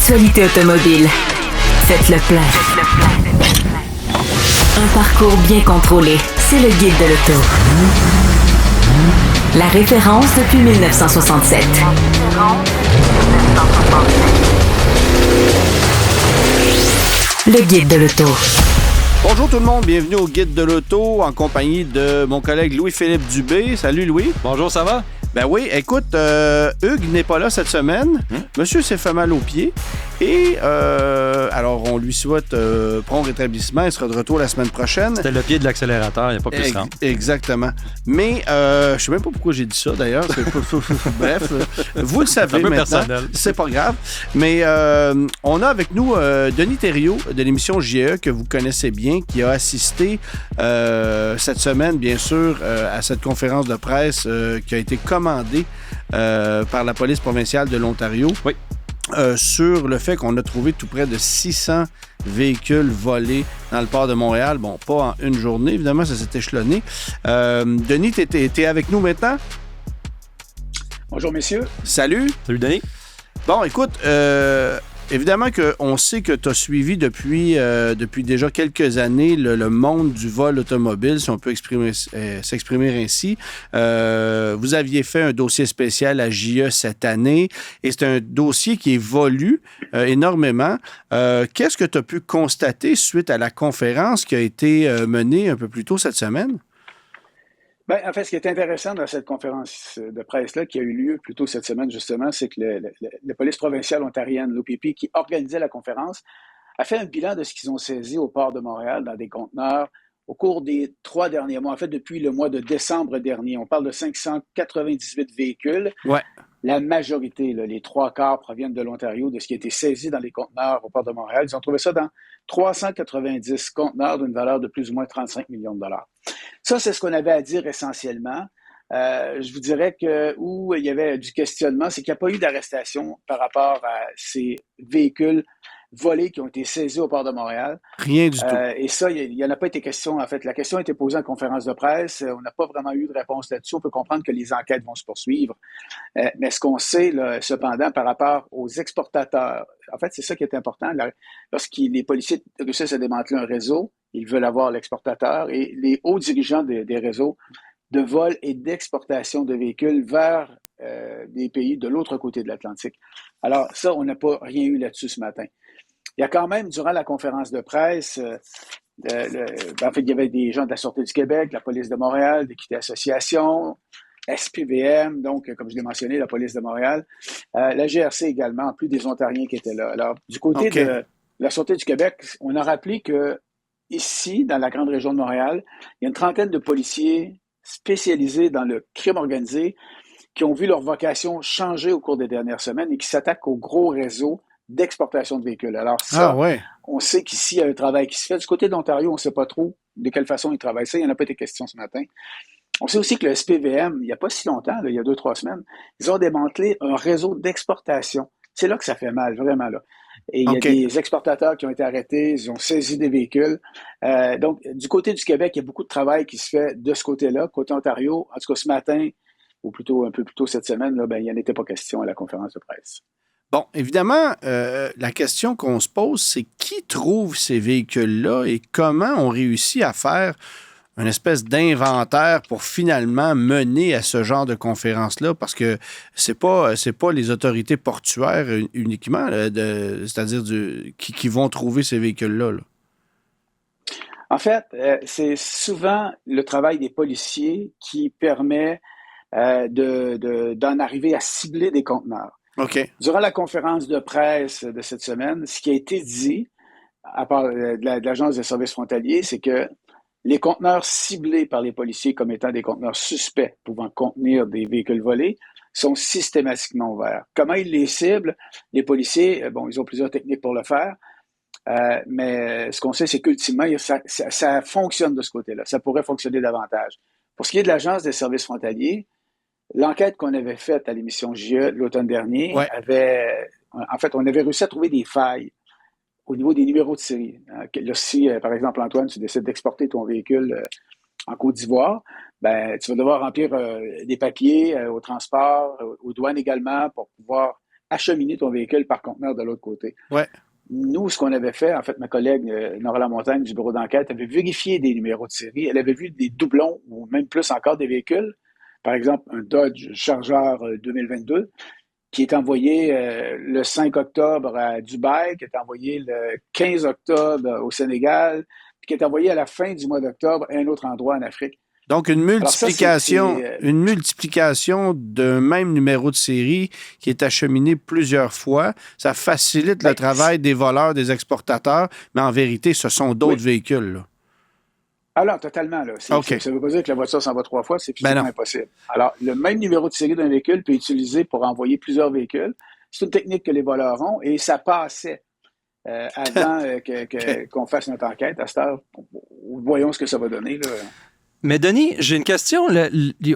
L'actualité automobile. Faites le plein. Un parcours bien contrôlé. C'est le Guide de l'auto. La référence depuis 1967. Le Guide de l'auto. Bonjour tout le monde, bienvenue au Guide de l'auto en compagnie de mon collègue Louis-Philippe Dubé. Salut Louis. Bonjour, ça va? Ben oui, écoute, Hugues n'est pas là cette semaine. Monsieur s'est fait mal au pied. Et alors, on lui souhaite prompt rétablissement. Il sera de retour la semaine prochaine. C'était le pied de l'accélérateur, il n'y a pas plus simple. Exactement. Mais je sais même pas pourquoi j'ai dit ça d'ailleurs. Bref, vous le savez maintenant. Personnel. C'est pas grave. Mais on a avec nous Denis Thériault de l'émission JE que vous connaissez bien, qui a assisté cette semaine, bien sûr, à cette conférence de presse qui a été commandée par la police provinciale de l'Ontario. Oui. Sur le fait qu'on a trouvé tout près de 600 véhicules volés dans le port de Montréal. Bon, pas en une journée, évidemment, ça s'est échelonné. Denis, t'es avec nous maintenant? Bonjour, messieurs. Salut. Salut, Denis. Bon, écoute, évidemment qu'on sait que tu as suivi depuis déjà quelques années le monde du vol automobile, si on peut s'exprimer ainsi. Vous aviez fait un dossier spécial à JE cette année et c'est un dossier qui évolue énormément. Qu'est-ce que tu as pu constater suite à la conférence qui a été menée un peu plus tôt cette semaine? Bien, en fait, ce qui est intéressant dans cette conférence de presse-là, qui a eu lieu plus tôt cette semaine, justement, c'est que la police provinciale ontarienne, l'OPP, qui organisait la conférence, a fait un bilan de ce qu'ils ont saisi au port de Montréal dans des conteneurs au cours des 3 derniers mois. En fait, depuis le mois de décembre dernier. On parle de 598 véhicules. Ouais. La majorité, là, les 3/4 proviennent de l'Ontario, de ce qui a été saisi dans les conteneurs au port de Montréal. Ils ont trouvé ça dans 390 conteneurs d'une valeur de plus ou moins 35 millions de dollars. Ça, c'est ce qu'on avait à dire essentiellement. Je vous dirais que où il y avait du questionnement, c'est qu'il n'y a pas eu d'arrestation par rapport à ces véhicules volés qui ont été saisis au port de Montréal. Rien du tout. Et ça, il n'y en a pas été question. En fait, la question a été posée en conférence de presse. On n'a pas vraiment eu de réponse là-dessus. On peut comprendre que les enquêtes vont se poursuivre. Mais ce qu'on sait, là, cependant, par rapport aux exportateurs, en fait, c'est ça qui est important. Les policiers réussissent à démanteler un réseau, ils veulent avoir l'exportateur et les hauts dirigeants des réseaux de vol et d'exportation de véhicules vers des pays de l'autre côté de l'Atlantique. Alors ça, on n'a pas rien eu là-dessus ce matin. Il y a quand même, durant la conférence de presse, en fait, il y avait des gens de la Sûreté du Québec, la police de Montréal, d'Équité Association, SPVM, donc, comme je l'ai mentionné, la police de Montréal, la GRC également, en plus des Ontariens qui étaient là. Alors, du côté de la Sûreté du Québec, on a rappelé que ici, dans la grande région de Montréal, il y a une trentaine de policiers spécialisés dans le crime organisé qui ont vu leur vocation changer au cours des dernières semaines et qui s'attaquent au gros réseau d'exportation de véhicules. Alors ça, on sait qu'ici, il y a un travail qui se fait. Du côté de l'Ontario, on ne sait pas trop de quelle façon ils travaillent ça. Il n'y en a pas été question ce matin. On sait aussi que le SPVM, il n'y a pas si longtemps, là, il y a 2-3 semaines, ils ont démantelé un réseau d'exportation. C'est là que ça fait mal, vraiment. Là. Et il y a des exportateurs qui ont été arrêtés, ils ont saisi des véhicules. Donc, du côté du Québec, il y a beaucoup de travail qui se fait de ce côté-là. Côté Ontario, en tout cas ce matin, ou plutôt un peu plus tôt cette semaine, là, il n'y en était pas question à la conférence de presse. Bon, évidemment, la question qu'on se pose, c'est qui trouve ces véhicules-là et comment on réussit à faire une espèce d'inventaire pour finalement mener à ce genre de conférence-là, parce que c'est pas les autorités portuaires uniquement, c'est-à-dire qui vont trouver ces véhicules-là. Là. En fait, c'est souvent le travail des policiers qui permet d'en arriver à cibler des conteneurs. Okay. Durant la conférence de presse de cette semaine, ce qui a été dit, à part de l'Agence des services frontaliers, c'est que les conteneurs ciblés par les policiers comme étant des conteneurs suspects pouvant contenir des véhicules volés sont systématiquement ouverts. Comment ils les ciblent? Les policiers, ils ont plusieurs techniques pour le faire, mais ce qu'on sait, c'est qu'ultimement, ça fonctionne de ce côté-là. Ça pourrait fonctionner davantage. Pour ce qui est de l'Agence des services frontaliers, l'enquête qu'on avait faite à l'émission JE l'automne dernier on avait réussi à trouver des failles au niveau des numéros de série. Là, si, par exemple, Antoine, tu décides d'exporter ton véhicule en Côte d'Ivoire, tu vas devoir remplir des papiers au transport, aux douanes également, pour pouvoir acheminer ton véhicule par conteneur de l'autre côté. Ouais. Nous, ce qu'on avait fait, en fait, ma collègue Nora Lamontagne du bureau d'enquête avait vérifié des numéros de série. Elle avait vu des doublons ou même plus encore des véhicules. Par exemple, un Dodge Charger 2022 qui est envoyé le 5 octobre à Dubaï, qui est envoyé le 15 octobre au Sénégal, puis qui est envoyé à la fin du mois d'octobre à un autre endroit en Afrique. Donc, une multiplication d'un même numéro de série qui est acheminé plusieurs fois, ça facilite le travail des voleurs, des exportateurs, mais en vérité, ce sont d'autres véhicules. Là. Alors, totalement. Là. Ça ne veut pas dire que la voiture s'en va 3 fois, c'est physiquement impossible. Alors, le même numéro de série d'un véhicule peut être utilisé pour envoyer plusieurs véhicules. C'est une technique que les voleurs ont et ça passait avant qu'on fasse notre enquête. À cette heure, voyons ce que ça va donner. Là. Mais Denis, j'ai une question. Il y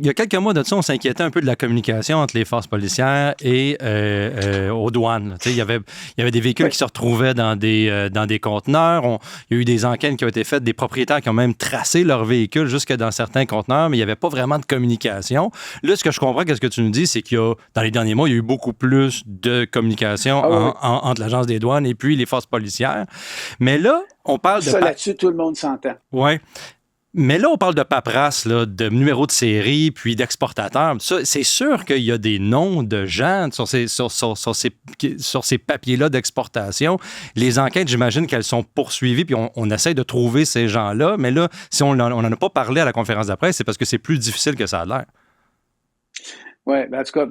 a quelques mois de ça, on s'inquiétait un peu de la communication entre les forces policières et aux douanes. Il y avait des véhicules qui se retrouvaient dans des conteneurs. Il y a eu des enquêtes qui ont été faites, des propriétaires qui ont même tracé leurs véhicules jusque dans certains conteneurs, mais il n'y avait pas vraiment de communication. Là, ce que je comprends, qu'est-ce que tu nous dis, c'est qu'il y a, dans les derniers mois, il y a eu beaucoup plus de communication entre l'Agence des douanes et puis les forces policières. Mais là, on parle de... Ça, là-dessus, tout le monde s'entend. Oui. Mais là, on parle de paperasse, là, de numéros de série, puis d'exportateurs. Ça, c'est sûr qu'il y a des noms de gens sur ces papiers-là d'exportation. Les enquêtes, j'imagine qu'elles sont poursuivies, puis on essaie de trouver ces gens-là. Mais là, si on n'en a pas parlé à la conférence de presse, c'est parce que c'est plus difficile que ça a l'air. Oui, en tout cas,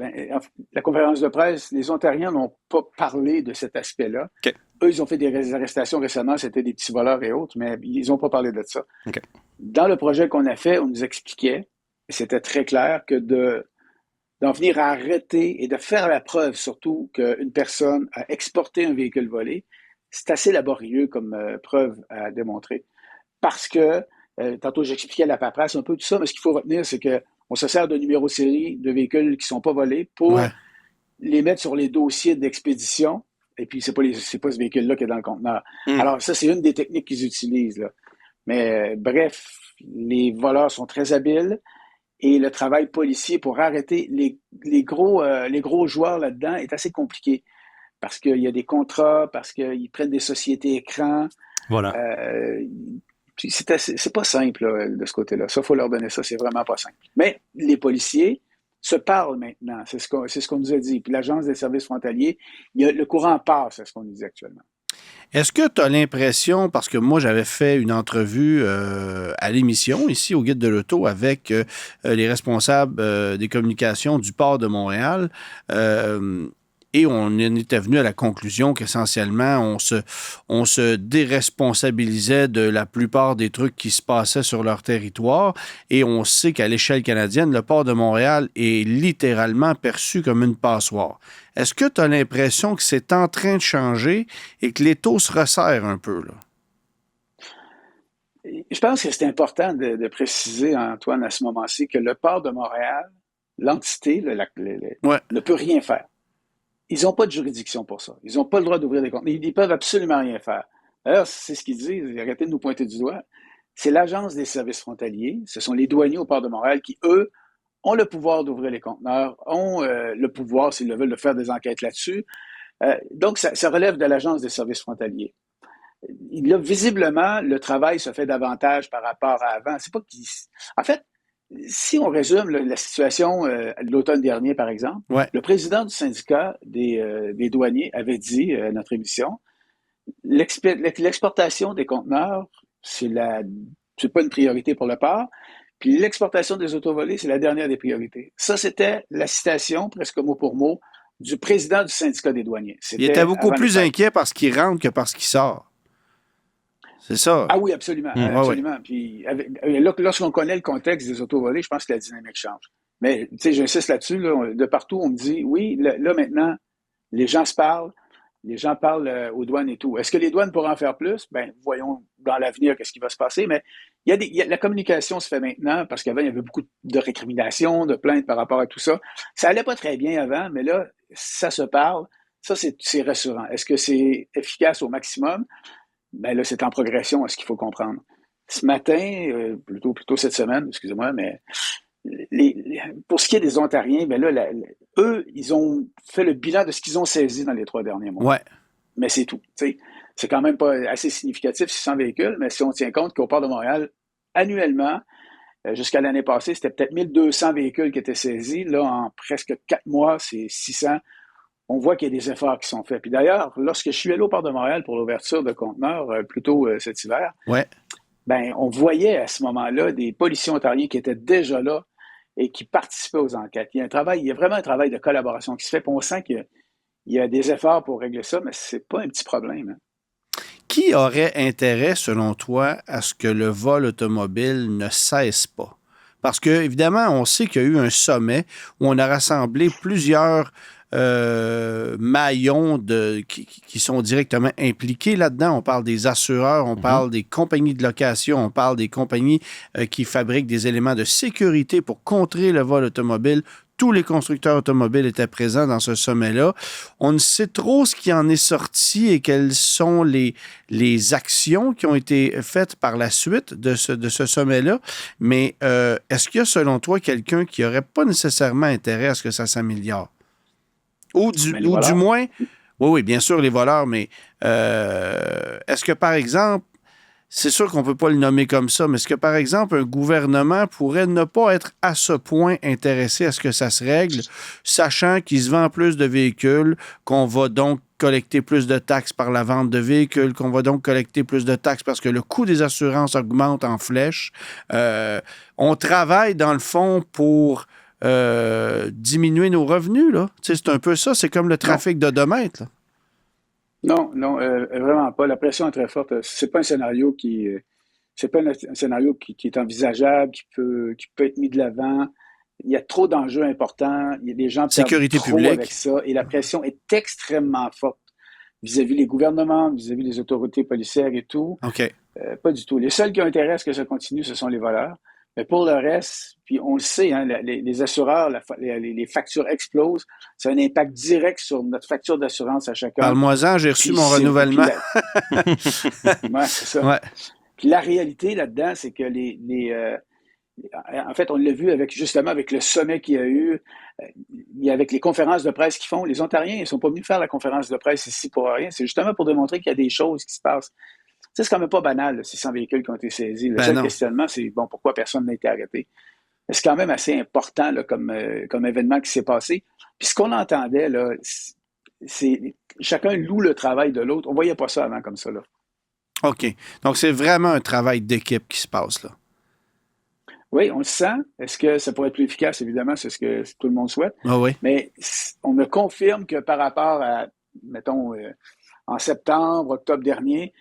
la conférence de presse, les Ontariens n'ont pas parlé de cet aspect-là. Okay. Eux, ils ont fait des arrestations récemment, c'était des petits voleurs et autres, mais ils n'ont pas parlé de ça. Okay. Dans le projet qu'on a fait, on nous expliquait, et c'était très clair, que d'en venir à arrêter et de faire la preuve, surtout, qu'une personne a exporté un véhicule volé, c'est assez laborieux comme preuve à démontrer. Parce que, tantôt j'expliquais la paperasse, un peu tout ça, mais ce qu'il faut retenir, c'est qu'on se sert de numéros de série de véhicules qui ne sont pas volés pour les mettre sur les dossiers d'expédition. Et puis, c'est pas ce véhicule-là qui est dans le conteneur. Alors, ça, c'est une des techniques qu'ils utilisent, là. Mais bref, les voleurs sont très habiles et le travail policier pour arrêter les gros joueurs là-dedans est assez compliqué parce qu'il y a des contrats, parce qu'ils prennent des sociétés écrans. Voilà. C'est pas simple là, de ce côté-là. Ça, il faut leur donner ça, c'est vraiment pas simple. Mais les policiers se parlent maintenant, c'est ce qu'on nous a dit. Puis l'Agence des services frontaliers, le courant passe, c'est ce qu'on nous dit actuellement. Est-ce que tu as l'impression, parce que moi j'avais fait une entrevue à l'émission ici au Guide de l'Auto avec les responsables des communications du port de Montréal et on en était venu à la conclusion qu'essentiellement on se déresponsabilisait de la plupart des trucs qui se passaient sur leur territoire et on sait qu'à l'échelle canadienne, le port de Montréal est littéralement perçu comme une passoire. Est-ce que tu as l'impression que c'est en train de changer et que l'étau se resserre un peu, là? Je pense que c'est important de préciser, Antoine, à ce moment-ci, que le port de Montréal, l'entité, ne peut rien faire. Ils n'ont pas de juridiction pour ça. Ils n'ont pas le droit d'ouvrir des comptes. Ils peuvent absolument rien faire. D'ailleurs, c'est ce qu'ils disent. Arrêtez de nous pointer du doigt. C'est l'Agence des services frontaliers. Ce sont les douaniers au port de Montréal qui, eux, ont le pouvoir d'ouvrir les conteneurs, ont le pouvoir, s'ils le veulent, de faire des enquêtes là-dessus. Donc, ça relève de l'Agence des services frontaliers. Là, visiblement, le travail se fait davantage par rapport à avant. C'est pas qu'ils... En fait, si on résume la situation de l'automne dernier, par exemple, le président du syndicat des douaniers avait dit à notre émission, l'exportation des conteneurs, c'est pas une priorité pour le port, puis l'exportation des autos volées, c'est la dernière des priorités. Ça, c'était la citation, presque mot pour mot, du président du syndicat des douaniers. Il était beaucoup plus inquiet parce qu'il rentre que parce qu'il sort. C'est ça. Ah oui, absolument. Absolument. Puis, lorsqu'on connaît le contexte des autos volées, je pense que la dynamique change. Mais, tu sais, j'insiste là-dessus, là, de partout, on me dit, oui, là, maintenant, les gens se parlent, les gens parlent aux douanes et tout. Est-ce que les douanes pourraient en faire plus? Bien, voyons dans l'avenir qu'est-ce qui va se passer. Mais la communication se fait maintenant, parce qu'avant, il y avait beaucoup de récriminations, de plaintes par rapport à tout ça. Ça allait pas très bien avant, mais là, ça se parle. Ça, c'est rassurant. Est-ce que c'est efficace au maximum? Ben là, c'est en progression, est ce qu'il faut comprendre. Ce matin, plutôt cette semaine, excusez-moi, mais pour ce qui est des Ontariens, ben là, eux, ils ont fait le bilan de ce qu'ils ont saisi dans les 3 derniers mois. Ouais. Mais c'est tout. T'sais. C'est quand même pas assez significatif, 600 véhicules, mais si on tient compte qu'au port de Montréal, annuellement, jusqu'à l'année passée, c'était peut-être 1200 véhicules qui étaient saisis. Là, en presque 4 mois, c'est 600. On voit qu'il y a des efforts qui sont faits. Puis d'ailleurs, lorsque je suis allé au port de Montréal pour l'ouverture de conteneurs, plus tôt cet hiver, Ouais. ben, on voyait à ce moment-là des policiers ontariens qui étaient déjà là et qui participaient aux enquêtes. Il y a vraiment un travail de collaboration qui se fait. Puis on sent qu'il y a des efforts pour régler ça, mais c'est pas un petit problème. Hein. Qui aurait intérêt, selon toi, à ce que le vol automobile ne cesse pas? Parce que, évidemment, on sait qu'il y a eu un sommet où on a rassemblé plusieurs maillons qui sont directement impliqués là-dedans. On parle des assureurs, on parle des compagnies de location, on parle des compagnies qui fabriquent des éléments de sécurité pour contrer le vol automobile. Tous les constructeurs automobiles étaient présents dans ce sommet-là. On ne sait trop ce qui en est sorti et quelles sont les actions qui ont été faites par la suite de ce sommet-là. Mais est-ce qu'il y a, selon toi, quelqu'un qui n'aurait pas nécessairement intérêt à ce que ça s'améliore? Ou du moins, oui, bien sûr, les voleurs, mais est-ce que, par exemple, c'est sûr qu'on ne peut pas le nommer comme ça, mais est-ce que, par exemple, un gouvernement pourrait ne pas être à ce point intéressé à ce que ça se règle, sachant qu'il se vend plus de véhicules, qu'on va donc collecter plus de taxes par la vente de véhicules, qu'on va donc collecter plus de taxes parce que le coût des assurances augmente en flèche. On travaille, dans le fond, pour diminuer nos revenus, là. Tu sais, c'est un peu ça, c'est comme le trafic d'odomètre, là. Non, vraiment pas. La pression est très forte. C'est pas un scénario qui est envisageable, qui peut être mis de l'avant. Il y a trop d'enjeux importants. Il y a des gens qui perdent trop publique. avec ça. Et la pression est extrêmement forte vis-à-vis les gouvernements, vis-à-vis les autorités policières et tout. OK. Pas du tout. Les seuls qui ont intérêt à ce que ça continue, ce sont les voleurs. Mais pour le reste, puis on le sait, hein, les assureurs, les factures explosent. C'est un impact direct sur notre facture d'assurance à chacun. Parle-moi-en, j'ai reçu mon renouvellement. Ouais, c'est ça. Ouais. Puis la réalité là-dedans, c'est que en fait, on l'a vu justement avec le sommet qu'il y a eu, avec les conférences de presse qu'ils font. Les Ontariens, ils ne sont pas venus faire la conférence de presse ici pour rien. C'est justement pour démontrer qu'il y a des choses qui se passent. Tu sais, c'est quand même pas banal, là, 600 véhicules qui ont été saisis. Le seul questionnement, c'est pourquoi personne n'a été arrêté? Mais c'est quand même assez important là, comme événement qui s'est passé. Puis ce qu'on entendait, là, c'est chacun loue le travail de l'autre. On voyait pas ça avant comme ça, là. OK. Donc, c'est vraiment un travail d'équipe qui se passe, là. Oui, on le sent. Est-ce que ça pourrait être plus efficace? Évidemment, c'est ce que tout le monde souhaite. Ah oui. Mais on me confirme que par rapport à, mettons, en septembre, octobre dernier,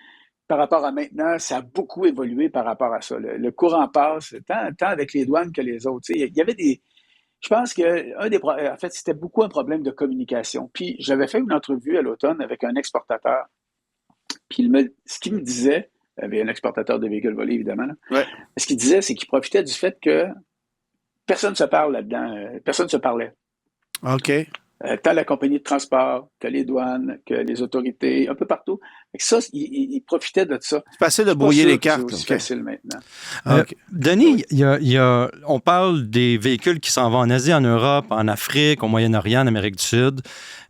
par rapport à maintenant, ça a beaucoup évolué par rapport à ça. Le courant passe, tant avec les douanes que les autres. Il y avait je pense que en fait, c'était beaucoup un problème de communication. Puis j'avais fait une entrevue à l'automne avec un exportateur. Puis ce qu'il me disait, il y avait un exportateur de véhicules volés, évidemment. Là. Ouais. Ce qu'il disait, c'est qu'il profitait du fait que personne ne se parle là-dedans. Personne ne se parlait. OK. Tant la compagnie de transport, que les douanes, que les autorités, un peu partout. Ça, il profitait de ça. C'est facile de brouiller les cartes. C'est aussi facile maintenant. Okay. Denis, on parle des véhicules qui s'en vont en Asie, en Europe, en Afrique, au Moyen-Orient, en Amérique du Sud.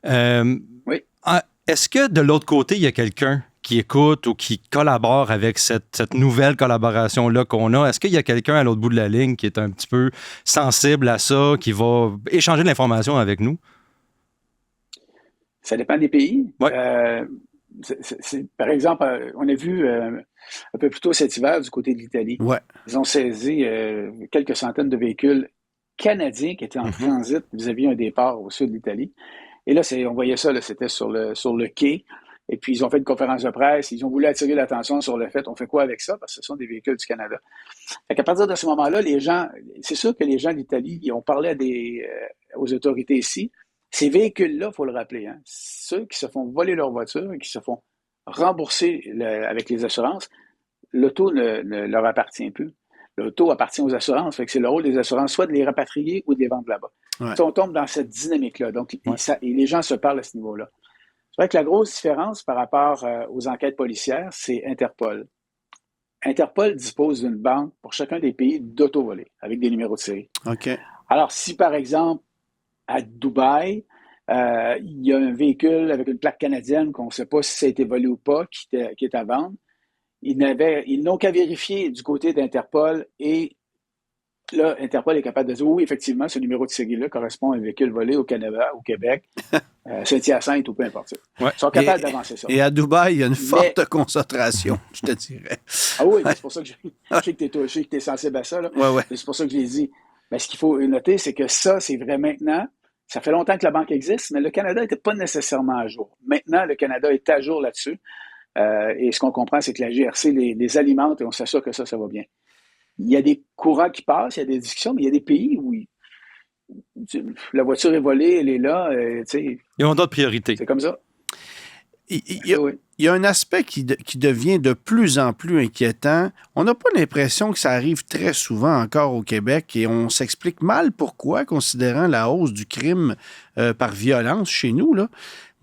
Oui. Est-ce que de l'autre côté, il y a quelqu'un qui écoute ou qui collabore avec cette nouvelle collaboration-là qu'on a? Est-ce qu'il y a quelqu'un à l'autre bout de la ligne qui est un petit peu sensible à ça, qui va échanger de l'information avec nous? Ça dépend des pays. Ouais. Par exemple, on a vu un peu plus tôt cet hiver du côté de l'Italie. Ouais. Ils ont saisi quelques centaines de véhicules canadiens qui étaient en transit vis-à-vis un départ au sud de l'Italie. Et là, on voyait ça, là, c'était sur le quai. Et puis, ils ont fait une conférence de presse. Ils ont voulu attirer l'attention sur le fait, on fait quoi avec ça? Parce que ce sont des véhicules du Canada. Fait qu'à partir de ce moment-là, c'est sûr que les gens d'Italie, ils ont parlé aux autorités ici. Ces véhicules-là, il faut le rappeler, hein, ceux qui se font voler leur voiture et qui se font rembourser avec les assurances, l'auto ne leur appartient plus. L'auto appartient aux assurances. Fait que c'est le rôle des assurances, soit de les rapatrier ou de les vendre là-bas. Ouais. On tombe dans cette dynamique-là. Donc, et les gens se parlent à ce niveau-là. C'est vrai que la grosse différence par rapport aux enquêtes policières, c'est Interpol. Interpol dispose d'une banque pour chacun des pays d'auto volés avec des numéros de série. OK. Alors, si par exemple, à Dubaï, il y a un véhicule avec une plaque canadienne qu'on ne sait pas si ça a été volé ou pas, qui est à vendre, ils n'ont qu'à vérifier du côté d'Interpol et là, Interpol est capable de dire oui, effectivement, ce numéro de série-là correspond à un véhicule volé au Canada, au Québec, Saint-Hyacinthe ou peu importe. Ouais. Ils sont capables d'avancer ça. Et à Dubaï, il y a une forte concentration, je te dirais. Ah oui, c'est pour ça que je sais que tu es sensible à ça. Là. Ouais. C'est pour ça que je l'ai dit. Mais ce qu'il faut noter, c'est que ça, c'est vrai maintenant. Ça fait longtemps que la banque existe, mais le Canada n'était pas nécessairement à jour. Maintenant, le Canada est à jour là-dessus. Et ce qu'on comprend, c'est que la GRC les alimente et on s'assure que ça va bien. Il y a des courants qui passent, il y a des discussions, mais il y a des pays où la voiture est volée, elle est là. Ils ont d'autres priorités. C'est comme ça. Il y a un aspect qui devient de plus en plus inquiétant. On n'a pas l'impression que ça arrive très souvent encore au Québec et on s'explique mal pourquoi, considérant la hausse du crime par violence chez nous, là.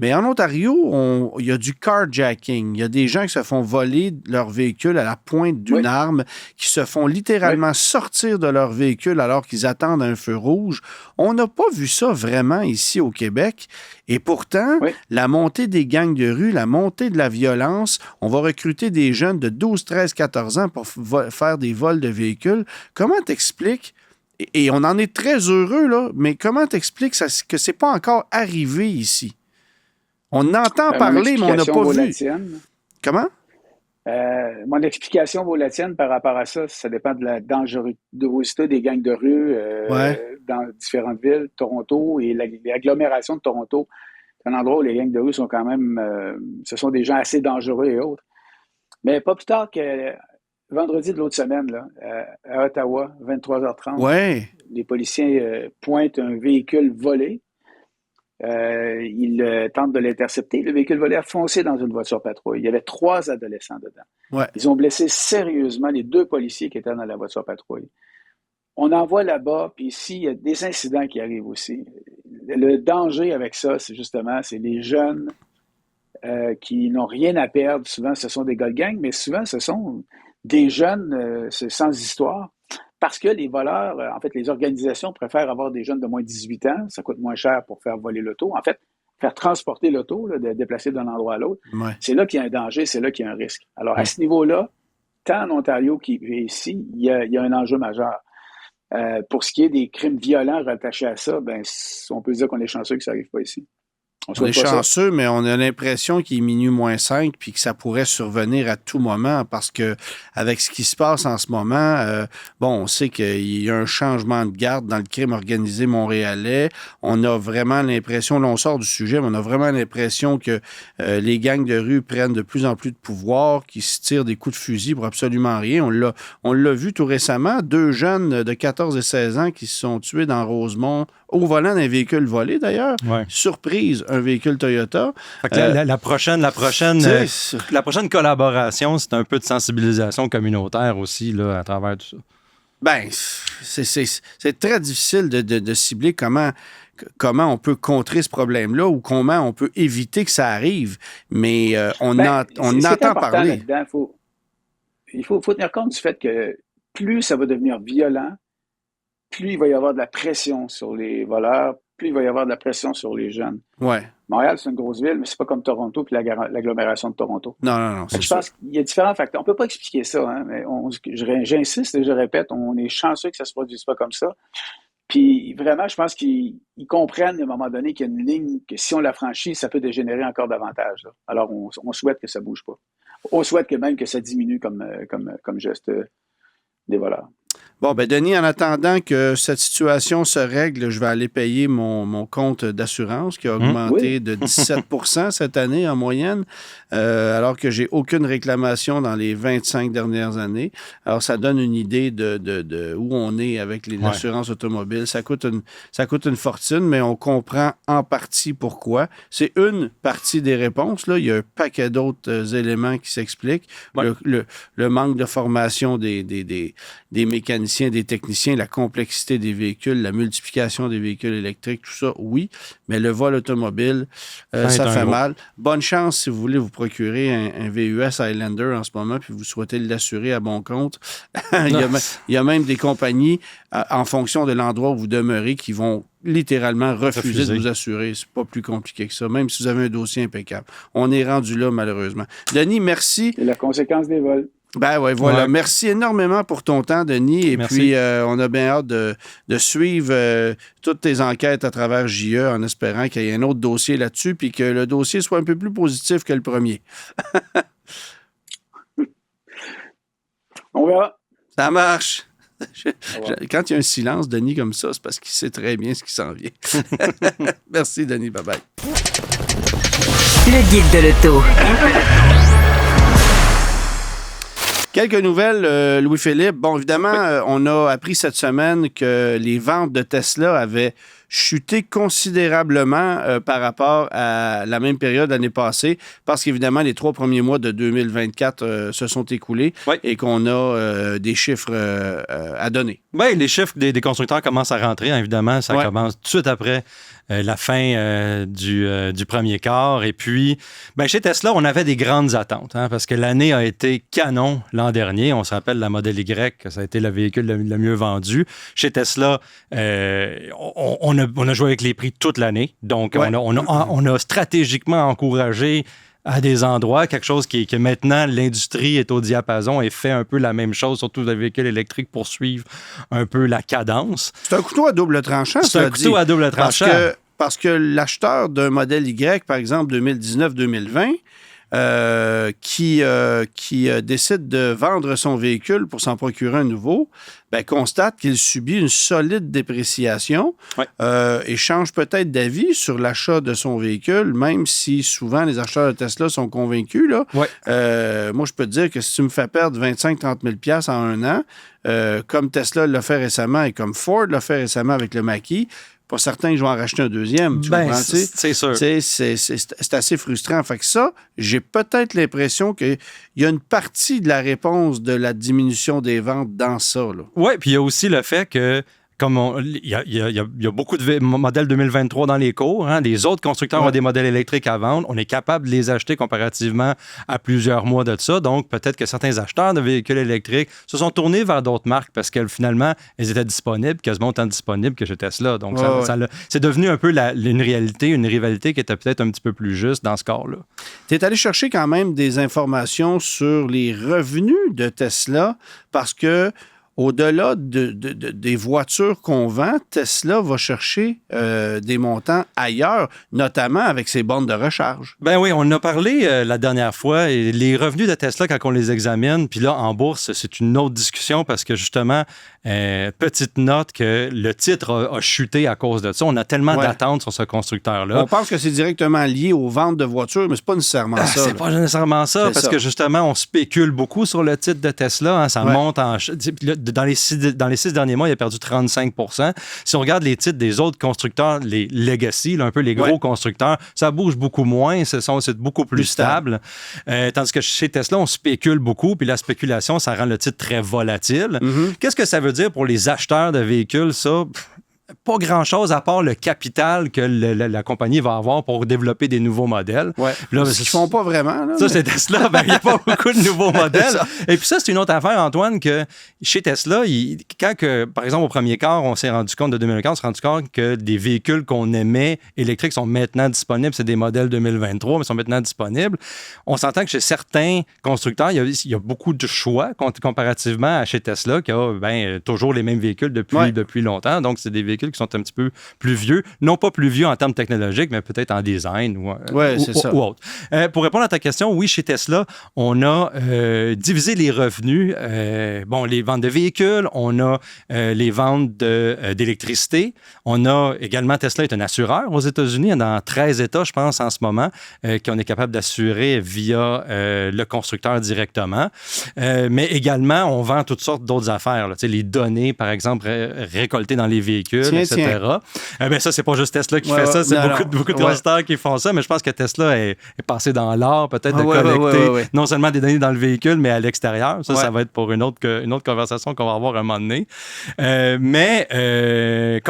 Mais en Ontario, il y a du carjacking. Il y a des gens qui se font voler leur véhicule à la pointe d'une arme, qui se font littéralement sortir de leur véhicule alors qu'ils attendent un feu rouge. On n'a pas vu ça vraiment ici au Québec. Et pourtant, la montée des gangs de rue, la montée de la violence, on va recruter des jeunes de 12, 13, 14 ans pour faire des vols de véhicules. Comment t'expliques? Et on en est très heureux, là, mais comment t'expliques que c'est pas encore arrivé ici? On entend parler, mais on n'a pas vu. Comment? Mon explication vaut la tienne par rapport à ça. Ça dépend de la dangerosité des gangs de rue dans différentes villes. Toronto et l'agglomération de Toronto, c'est un endroit où les gangs de rue sont quand même... ce sont des gens assez dangereux et autres. Mais pas plus tard que vendredi de l'autre semaine, là, à Ottawa, 23h30, les policiers pointent un véhicule volé. Ils tentent de l'intercepter. Le véhicule volé a foncé dans une voiture patrouille. Il y avait 3 adolescents dedans. Ils ont blessé sérieusement les 2 policiers qui étaient dans la voiture patrouille. On envoie là-bas, puis ici, il y a des incidents qui arrivent aussi. Le danger avec ça, c'est les jeunes qui n'ont rien à perdre. Souvent, ce sont des gars de gang, mais souvent, ce sont des jeunes sans histoire. Parce que les voleurs, en fait, les organisations préfèrent avoir des jeunes de moins de 18 ans. Ça coûte moins cher pour faire voler l'auto. En fait, faire transporter l'auto, de déplacer d'un endroit à l'autre, c'est là qu'il y a un danger, c'est là qu'il y a un risque. Alors, à ce niveau-là, tant en Ontario qu'ici, il y a un enjeu majeur. Pour ce qui est des crimes violents rattachés à ça, on peut dire qu'on est chanceux que ça n'arrive pas ici. On est chanceux, mais on a l'impression qu'il est minuit moins 5 puis que ça pourrait survenir à tout moment parce que avec ce qui se passe en ce moment, on sait qu'il y a un changement de garde dans le crime organisé montréalais. On a vraiment l'impression, là on sort du sujet, mais on a vraiment l'impression que les gangs de rue prennent de plus en plus de pouvoir, qu'ils se tirent des coups de fusil pour absolument rien. On l'a vu tout récemment, 2 jeunes de 14 et 16 ans qui se sont tués dans Rosemont au volant d'un véhicule volé d'ailleurs. Surprise, un véhicule Toyota. La prochaine collaboration, c'est un peu de sensibilisation communautaire aussi là, à travers tout ça. C'est très difficile de cibler comment on peut contrer ce problème-là ou comment on peut éviter que ça arrive. Mais on entend parler. Il faut tenir compte du fait que plus ça va devenir violent, plus il va y avoir de la pression sur les voleurs, plus il va y avoir de la pression sur les jeunes. Montréal, c'est une grosse ville, mais c'est pas comme Toronto puis l'agglomération de Toronto. Non. Je pense qu'il y a différents facteurs. On peut pas expliquer ça, hein, mais j'insiste et je répète, on est chanceux que ça se produise pas comme ça. Puis vraiment, je pense qu'ils comprennent à un moment donné qu'il y a une ligne que si on la franchit, ça peut dégénérer encore davantage. Là. Alors, on souhaite que ça bouge pas. On souhaite que ça diminue comme geste des voleurs. Bon, Denis, en attendant que cette situation se règle, je vais aller payer mon compte d'assurance qui a augmenté de 17 % cette année en moyenne, alors que j'ai aucune réclamation dans les 25 dernières années. Alors, ça donne une idée de où on est avec l'assurance automobile. Ça coûte une fortune, mais on comprend en partie pourquoi. C'est une partie des réponses. Là. Il y a un paquet d'autres éléments qui s'expliquent. Le manque de formation des mécaniciens, mécaniciens, des techniciens, la complexité des véhicules, la multiplication des véhicules électriques, tout ça, oui. Mais le vol automobile, ça fait mal. Bonne chance si vous voulez vous procurer un VUS Highlander en ce moment, puis vous souhaitez l'assurer à bon compte. il y a même des compagnies, en fonction de l'endroit où vous demeurez, qui vont littéralement refuser de vous assurer. C'est pas plus compliqué que ça, même si vous avez un dossier impeccable. On est rendu là, malheureusement. Denis, merci. C'est la conséquence des vols. Ben oui, voilà. Ouais. Merci énormément pour ton temps, Denis. Et puis, on a bien hâte de suivre toutes tes enquêtes à travers JE en espérant qu'il y ait un autre dossier là-dessus puis que le dossier soit un peu plus positif que le premier. On verra. Ça marche. Quand il y a un silence, Denis, comme ça, c'est parce qu'il sait très bien ce qui s'en vient. Merci, Denis. Bye-bye. Le guide de l'auto. Quelques nouvelles, Louis-Philippe. Bon, évidemment, on a appris cette semaine que les ventes de Tesla avaient chuté considérablement par rapport à la même période l'année passée, parce qu'évidemment, les 3 premiers mois de 2024 se sont écoulés et qu'on a des chiffres à donner. Oui, les chiffres des constructeurs commencent à rentrer, hein, évidemment. Ça commence tout de suite après la fin du premier quart. Et puis, chez Tesla, on avait des grandes attentes, hein, parce que l'année a été canon l'an dernier. On se rappelle la Model Y, ça a été le véhicule le mieux vendu. Chez Tesla, on a joué avec les prix toute l'année. Donc, on a stratégiquement encouragé à des endroits, quelque chose que maintenant l'industrie est au diapason et fait un peu la même chose, surtout les véhicules électriques pour suivre un peu la cadence. C'est un couteau à double tranchant, c'est un couteau à double tranchant. Parce que l'acheteur d'un modèle Y, par exemple 2019-2020, qui décide de vendre son véhicule pour s'en procurer un nouveau, constate qu'il subit une solide dépréciation et change peut-être d'avis sur l'achat de son véhicule, même si souvent les acheteurs de Tesla sont convaincus. Là. Moi, je peux te dire que si tu me fais perdre 25-30 000 $ en un an, comme Tesla l'a fait récemment et comme Ford l'a fait récemment avec le Mach-E, pas certain que je vais en racheter un deuxième. C'est sûr. C'est assez frustrant. Fait que ça, j'ai peut-être l'impression qu'il y a une partie de la réponse de la diminution des ventes dans ça. Oui, puis il y a aussi le fait que il y a beaucoup de modèles 2023 dans les cours. Hein. Les autres constructeurs ont des modèles électriques à vendre. On est capable de les acheter comparativement à plusieurs mois de ça. Donc, peut-être que certains acheteurs de véhicules électriques se sont tournés vers d'autres marques parce qu'elles, finalement, elles étaient disponibles, quasiment autant disponibles que chez Tesla. Donc, c'est devenu un peu une rivalité qui était peut-être un petit peu plus juste dans ce cas-là. Tu es allé chercher quand même des informations sur les revenus de Tesla parce que au-delà des voitures qu'on vend, Tesla va chercher des montants ailleurs, notamment avec ses bornes de recharge. Ben oui, on en a parlé la dernière fois. Et les revenus de Tesla, quand on les examine, puis là, en bourse, c'est une autre discussion parce que justement, petite note que le titre a chuté à cause de ça. On a tellement d'attentes sur ce constructeur-là. On pense que c'est directement lié aux ventes de voitures, mais c'est pas nécessairement ça. C'est pas nécessairement ça, parce que justement, on spécule beaucoup sur le titre de Tesla. Hein, ça monte en... Dans les 6 derniers mois, il a perdu 35 %. Si on regarde les titres des autres constructeurs, les legacy, là, un peu les gros constructeurs, ça bouge beaucoup moins, c'est beaucoup plus stable. Tandis que chez Tesla, on spécule beaucoup, puis la spéculation, ça rend le titre très volatile. Qu'est-ce que ça veut dire pour les acheteurs de véhicules, ça? Pas grand-chose à part le capital que la compagnie va avoir pour développer des nouveaux modèles. Là, ce qu'ils font pas vraiment. Là, ça, c'est Tesla. Il n'y a pas beaucoup de nouveaux modèles. Et puis ça, c'est une autre affaire, Antoine, que chez Tesla, par exemple, au premier quart, on s'est rendu compte de 2015, on s'est rendu compte que des véhicules qu'on aimait électriques sont maintenant disponibles. C'est des modèles 2023, mais sont maintenant disponibles. On s'entend que chez certains constructeurs, il y a beaucoup de choix comparativement à chez Tesla, qui a toujours les mêmes véhicules depuis longtemps. Donc, c'est des véhicules qui sont un petit peu plus vieux. Non pas plus vieux en termes technologiques, mais peut-être en design ou autre. Pour répondre à ta question, oui, chez Tesla, on a divisé les revenus. Les ventes de véhicules, on a les ventes d'électricité. On a également, Tesla est un assureur aux États-Unis, dans 13 États, je pense, en ce moment, qu'on est capable d'assurer via le constructeur directement. Mais également, on vend toutes sortes d'autres affaires. Les données, par exemple, récoltées dans les véhicules. etc. Ça, c'est pas juste Tesla qui fait ça, c'est beaucoup de constructeurs qui font ça, mais je pense que Tesla est passé dans l'art peut-être de collecter non seulement des données dans le véhicule, mais à l'extérieur. Ça va être pour une autre conversation qu'on va avoir un moment donné. Comme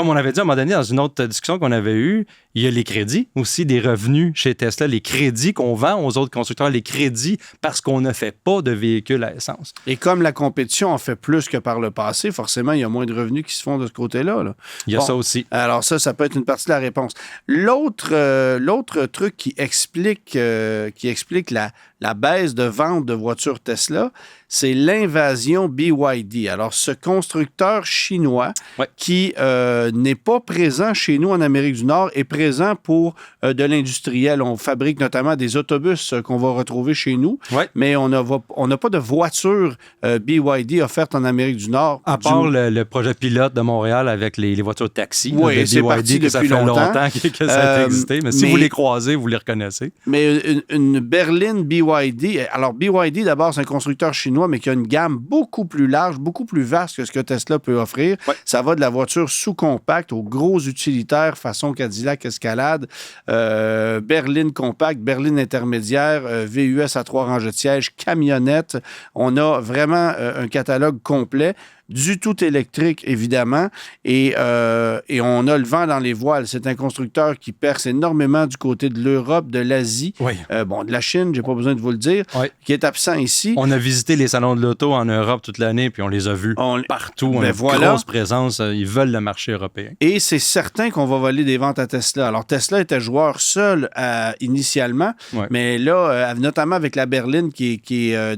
on avait dit à un moment donné dans une autre discussion qu'on avait eue, il y a les crédits aussi, des revenus chez Tesla, les crédits qu'on vend aux autres constructeurs, les crédits parce qu'on ne fait pas de véhicules à essence. Et comme la compétition en fait plus que par le passé, forcément, il y a moins de revenus qui se font de ce côté-là. Là. Il y a ça aussi. Alors ça peut être une partie de la réponse. L'autre truc qui explique la baisse de vente de voitures Tesla, c'est l'invasion BYD. Alors, ce constructeur chinois qui n'est pas présent chez nous en Amérique du Nord est présent pour de l'industriel. On fabrique notamment des autobus qu'on va retrouver chez nous, mais on n'a pas de voitures BYD offertes en Amérique du Nord. À part le projet pilote de Montréal avec les voitures taxi de c'est BYD, que ça fait longtemps que ça a existé. Mais si vous les croisez, vous les reconnaissez. Mais une berline BYD, alors BYD d'abord, c'est un constructeur chinois, mais qui a une gamme beaucoup plus large, beaucoup plus vaste que ce que Tesla peut offrir. Ça va de la voiture sous-compacte aux gros utilitaires façon Cadillac Escalade, berline compacte, berline intermédiaire, VUS à 3 ranges de sièges, camionnette. On a vraiment un catalogue complet. Du tout électrique, évidemment, et on a le vent dans les voiles. C'est un constructeur qui perce énormément du côté de l'Europe, de l'Asie, de la Chine, j'ai pas besoin de vous le dire, qui est absent ici. On a visité les salons de l'auto en Europe toute l'année, puis on les a vus partout. On a une grosse présence. Ils veulent le marché européen. Et c'est certain qu'on va voler des ventes à Tesla. Alors, Tesla était joueur seul initialement, mais là, notamment avec la berline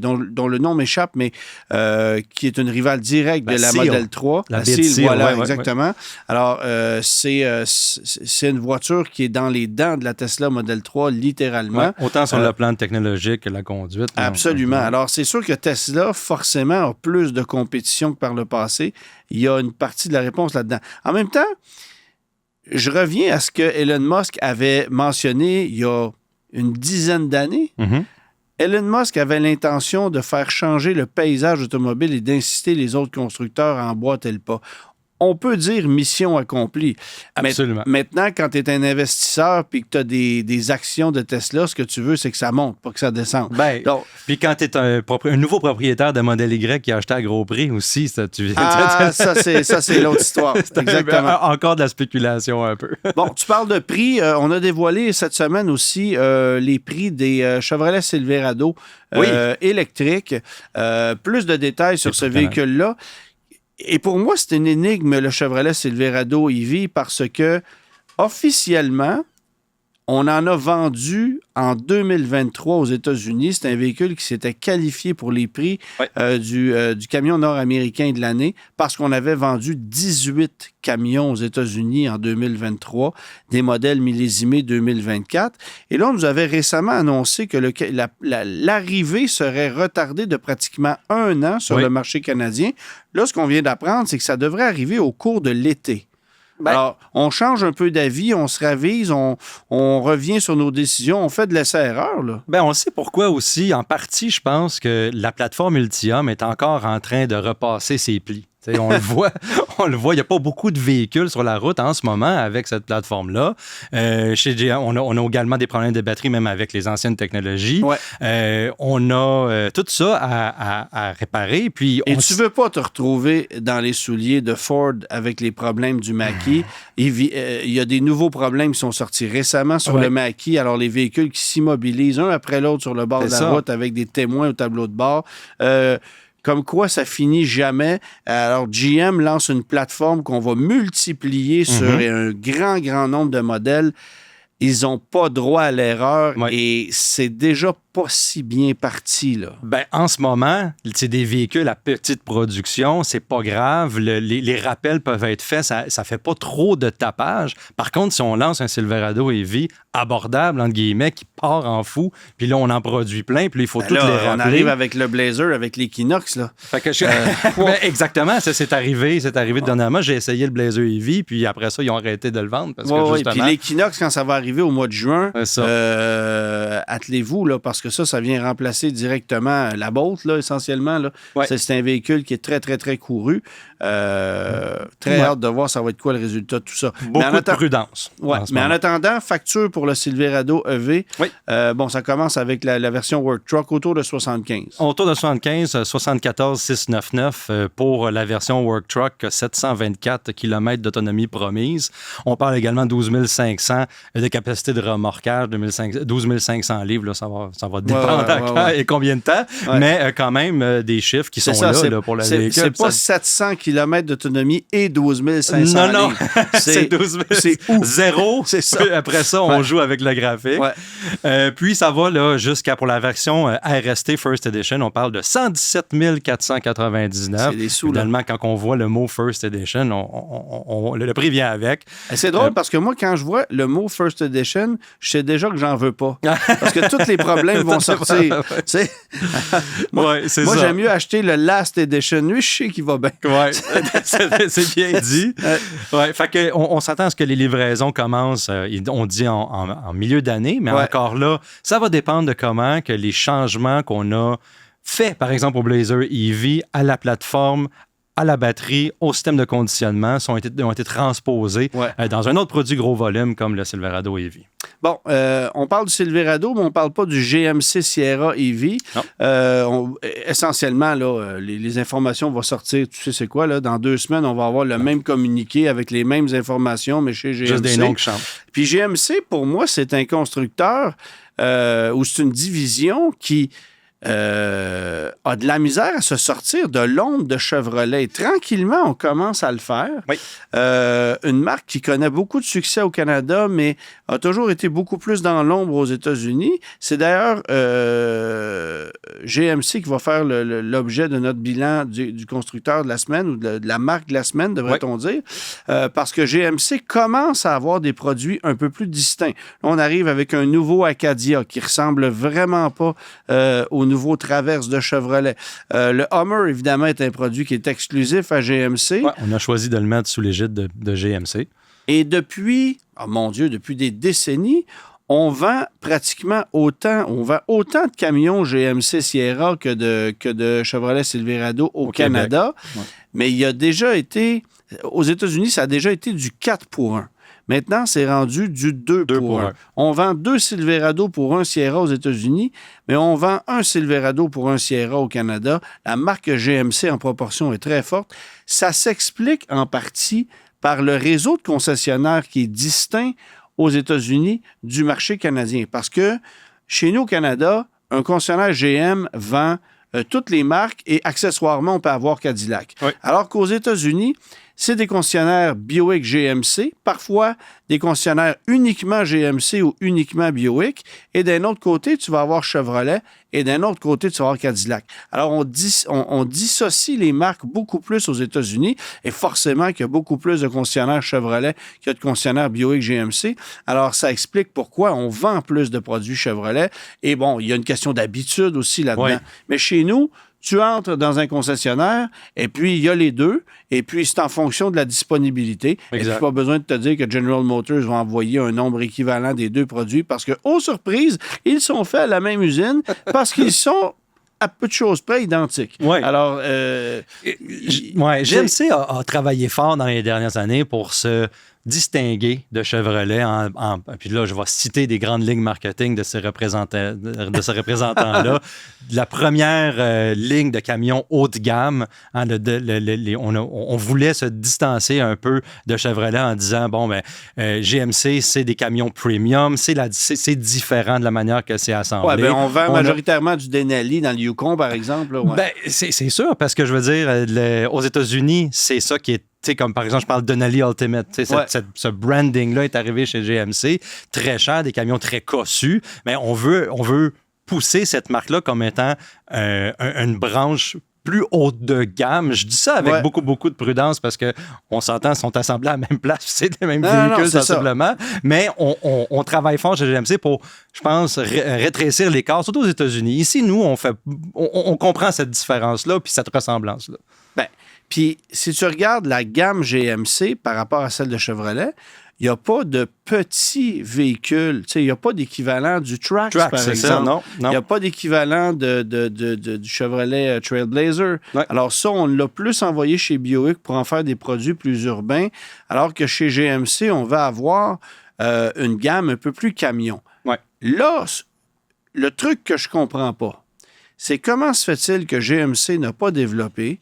dont le nom m'échappe, mais qui est une rivale directe de la Model 3. La Seal, exactement. Alors, c'est une voiture qui est dans les dents de la Tesla Model 3, littéralement. Autant sur le plan technologique que la conduite. Absolument. Alors, c'est sûr que Tesla, forcément, a plus de compétition que par le passé. Il y a une partie de la réponse là-dedans. En même temps, je reviens à ce que Elon Musk avait mentionné il y a une dizaine d'années. Elon Musk avait l'intention de faire changer le paysage automobile et d'inciter les autres constructeurs à emboîter le pas. On peut dire mission accomplie. Absolument. Maintenant, quand tu es un investisseur et que tu as des actions de Tesla, ce que tu veux, c'est que ça monte, pas que ça descende. Puis quand tu es un nouveau propriétaire de Model Y qui a acheté à gros prix aussi, ça c'est l'autre histoire. Exactement. Encore de la spéculation un peu. Bon, tu parles de prix. On a dévoilé cette semaine aussi les prix des Chevrolet Silverado électriques. Plus de détails sur ce véhicule-là. Et pour moi, c'est une énigme, le Chevrolet Silverado EV, parce que officiellement, on en a vendu en 2023 aux États-Unis. C'est un véhicule qui s'était qualifié pour les prix du camion nord-américain de l'année parce qu'on avait vendu 18 camions aux États-Unis en 2023, des modèles millésimés 2024. Et là, on nous avait récemment annoncé que l'arrivée serait retardée de pratiquement 1 an sur le marché canadien. Là, ce qu'on vient d'apprendre, c'est que ça devrait arriver au cours de l'été. Alors, on change un peu d'avis, on se ravise, on revient sur nos décisions, on fait de l'essai-erreur, là. On sait pourquoi aussi. En partie, je pense que la plateforme Ultium est encore en train de repasser ses plis. On le voit, il n'y a pas beaucoup de véhicules sur la route en ce moment avec cette plateforme-là. Chez GM, on a également des problèmes de batterie, même avec les anciennes technologies. On a tout ça à réparer. Puis tu ne veux pas te retrouver dans les souliers de Ford avec les problèmes du Mach-E. Il y a des nouveaux problèmes qui sont sortis récemment sur le Mach-E. Alors, les véhicules qui s'immobilisent un après l'autre sur le bord de la route avec des témoins au tableau de bord. Comme quoi, ça finit jamais. Alors, GM lance une plateforme qu'on va multiplier sur un grand nombre de modèles. Ils n'ont pas droit à l'erreur et c'est déjà pas si bien parti, là. En ce moment, c'est des véhicules à petite production, c'est pas grave. Les rappels peuvent être faits, ça fait pas trop de tapage. Par contre, si on lance un Silverado EV abordable, entre guillemets, qui part en fou, puis là, on en produit plein, puis là, il faut toutes les rappeler. On arrive avec le Blazer, avec l'Equinox, là. Fait que exactement, ça c'est arrivé dernièrement. J'ai essayé le Blazer EV, puis après ça, ils ont arrêté de le vendre. Parce que justement... Puis l'Equinox, quand ça va arriver au mois de juin, attelez-vous, là, parce parce que ça vient remplacer directement la Bolt, là, essentiellement. Là. Ouais. C'est un véhicule qui est très, très, très couru. Très hâte de voir ça va être quoi le résultat de tout ça. Beaucoup de prudence. Ouais, mais en attendant, facture pour le Silverado EV. Oui. Ça commence avec la version Work Truck autour de 75. Autour de 75, 74 699 pour la version Work Truck, 724 km d'autonomie promise. On parle également de 12 500 de capacité de remorquage, 12 500 livres, là, ça va dépendre et combien de temps, mais quand même des chiffres qui sont là pour le véhicule. C'est pas 700 km d'autonomie et 12 500 livres. Non, c'est 12 000. C'est zéro. C'est ça. Après ça, on joue avec le graphique. Puis ça va là, jusqu'à pour la version RST First Edition, on parle de 117 499. C'est des sous, finalement, quand on voit le mot First Edition, le prix vient avec. C'est drôle parce que moi, quand je vois le mot First Edition, je sais déjà que j'en veux pas. Parce que tous les problèmes vont sortir. Moi, j'aime mieux acheter le Last Edition. Lui, je sais qu'il va bien. Oui, c'est bien dit. Fait que on s'attend à ce que les livraisons commencent, on dit en milieu d'année, mais encore là, ça va dépendre de comment que les changements qu'on a faits, par exemple au Blazer EV, à la plateforme, à la batterie, au système de conditionnement, ont été transposés dans un autre produit gros volume comme le Silverado EV. Bon, on parle du Silverado, mais on ne parle pas du GMC Sierra EV. Essentiellement, là, les informations vont sortir, tu sais c'est quoi, là, dans 2 semaines, on va avoir le même communiqué avec les mêmes informations, mais chez GMC. Juste des noms qui changent. Puis GMC, pour moi, c'est un constructeur ou c'est une division qui a de la misère à se sortir de l'ombre de Chevrolet. Tranquillement, on commence à le faire. Oui. Une marque qui connaît beaucoup de succès au Canada, mais a toujours été beaucoup plus dans l'ombre aux États-Unis. C'est d'ailleurs GMC qui va faire l'objet de notre bilan du constructeur de la semaine ou de la marque de la semaine, devrait-on dire, parce que GMC commence à avoir des produits un peu plus distincts. Là, on arrive avec un nouveau Acadia qui ressemble vraiment pas au nouveau Traverse de Chevrolet. Le Hummer, évidemment, est un produit qui est exclusif à GMC. On a choisi de le mettre sous l'égide de GMC. Et depuis des décennies, on vend pratiquement autant de camions GMC Sierra que de Chevrolet Silverado au Canada. Mais il y a déjà été, aux États-Unis, ça a déjà été du 4 pour 1. Maintenant, c'est rendu du 2 pour 1. On vend 2 Silverado pour 1 Sierra aux États-Unis, mais on vend 1 Silverado pour 1 Sierra au Canada. La marque GMC en proportion est très forte. Ça s'explique en partie par le réseau de concessionnaires qui est distinct aux États-Unis du marché canadien. Parce que chez nous au Canada, un concessionnaire GM vend toutes les marques et accessoirement, on peut avoir Cadillac. Alors qu'aux États-Unis, c'est des concessionnaires Buick GMC, parfois des concessionnaires uniquement GMC ou uniquement Buick, et d'un autre côté, tu vas avoir Chevrolet, et d'un autre côté, tu vas avoir Cadillac. Alors, on dissocie les marques beaucoup plus aux États-Unis, et forcément qu'il y a beaucoup plus de concessionnaires Chevrolet qu'il y a de concessionnaires Buick GMC. Alors, ça explique pourquoi on vend plus de produits Chevrolet. Et bon, il y a une question d'habitude aussi là-dedans. Mais chez nous, tu entres dans un concessionnaire, et puis il y a les deux, et puis c'est en fonction de la disponibilité. Exact. Et tu n'as pas besoin de te dire que General Motors va envoyer un nombre équivalent des deux produits, parce que, aux surprises, ils sont faits à la même usine, parce qu'ils sont à peu de choses près identiques. Alors, GMC a travaillé fort dans les dernières années pour se distinguer de Chevrolet. Puis là, je vais citer des grandes lignes marketing de ces représentants-là. La première ligne de camions haut de gamme, on voulait se distancer un peu de Chevrolet en disant, GMC, c'est des camions premium, c'est différent de la manière que c'est assemblé. On vend majoritairement du Denali dans le Yukon, par exemple. C'est sûr, parce que je veux dire, aux États-Unis, c'est ça qui est comme par exemple, je parle de Denali Ultimate. Ce branding-là est arrivé chez GMC. Très cher, des camions très cossus. Mais on veut pousser cette marque-là comme étant une branche plus haute de gamme. Je dis ça avec beaucoup de prudence parce qu'on s'entend, ils sont assemblés à la même place. C'est les mêmes véhicules, sensiblement. Mais on travaille fort chez GMC pour, je pense, rétrécir l'écart, surtout aux États-Unis. Ici, nous, on comprend cette différence-là puis cette ressemblance-là. Puis, si tu regardes la gamme GMC par rapport à celle de Chevrolet, il n'y a pas de petits véhicules. Il n'y a pas d'équivalent du Trax, par exemple. Ça, non. Il n'y a pas d'équivalent du Chevrolet Trailblazer. Ouais. Alors ça, on l'a plus envoyé chez Buick pour en faire des produits plus urbains, alors que chez GMC, on va avoir une gamme un peu plus camion. Ouais. Là, le truc que je ne comprends pas, c'est comment se fait-il que GMC n'a pas développé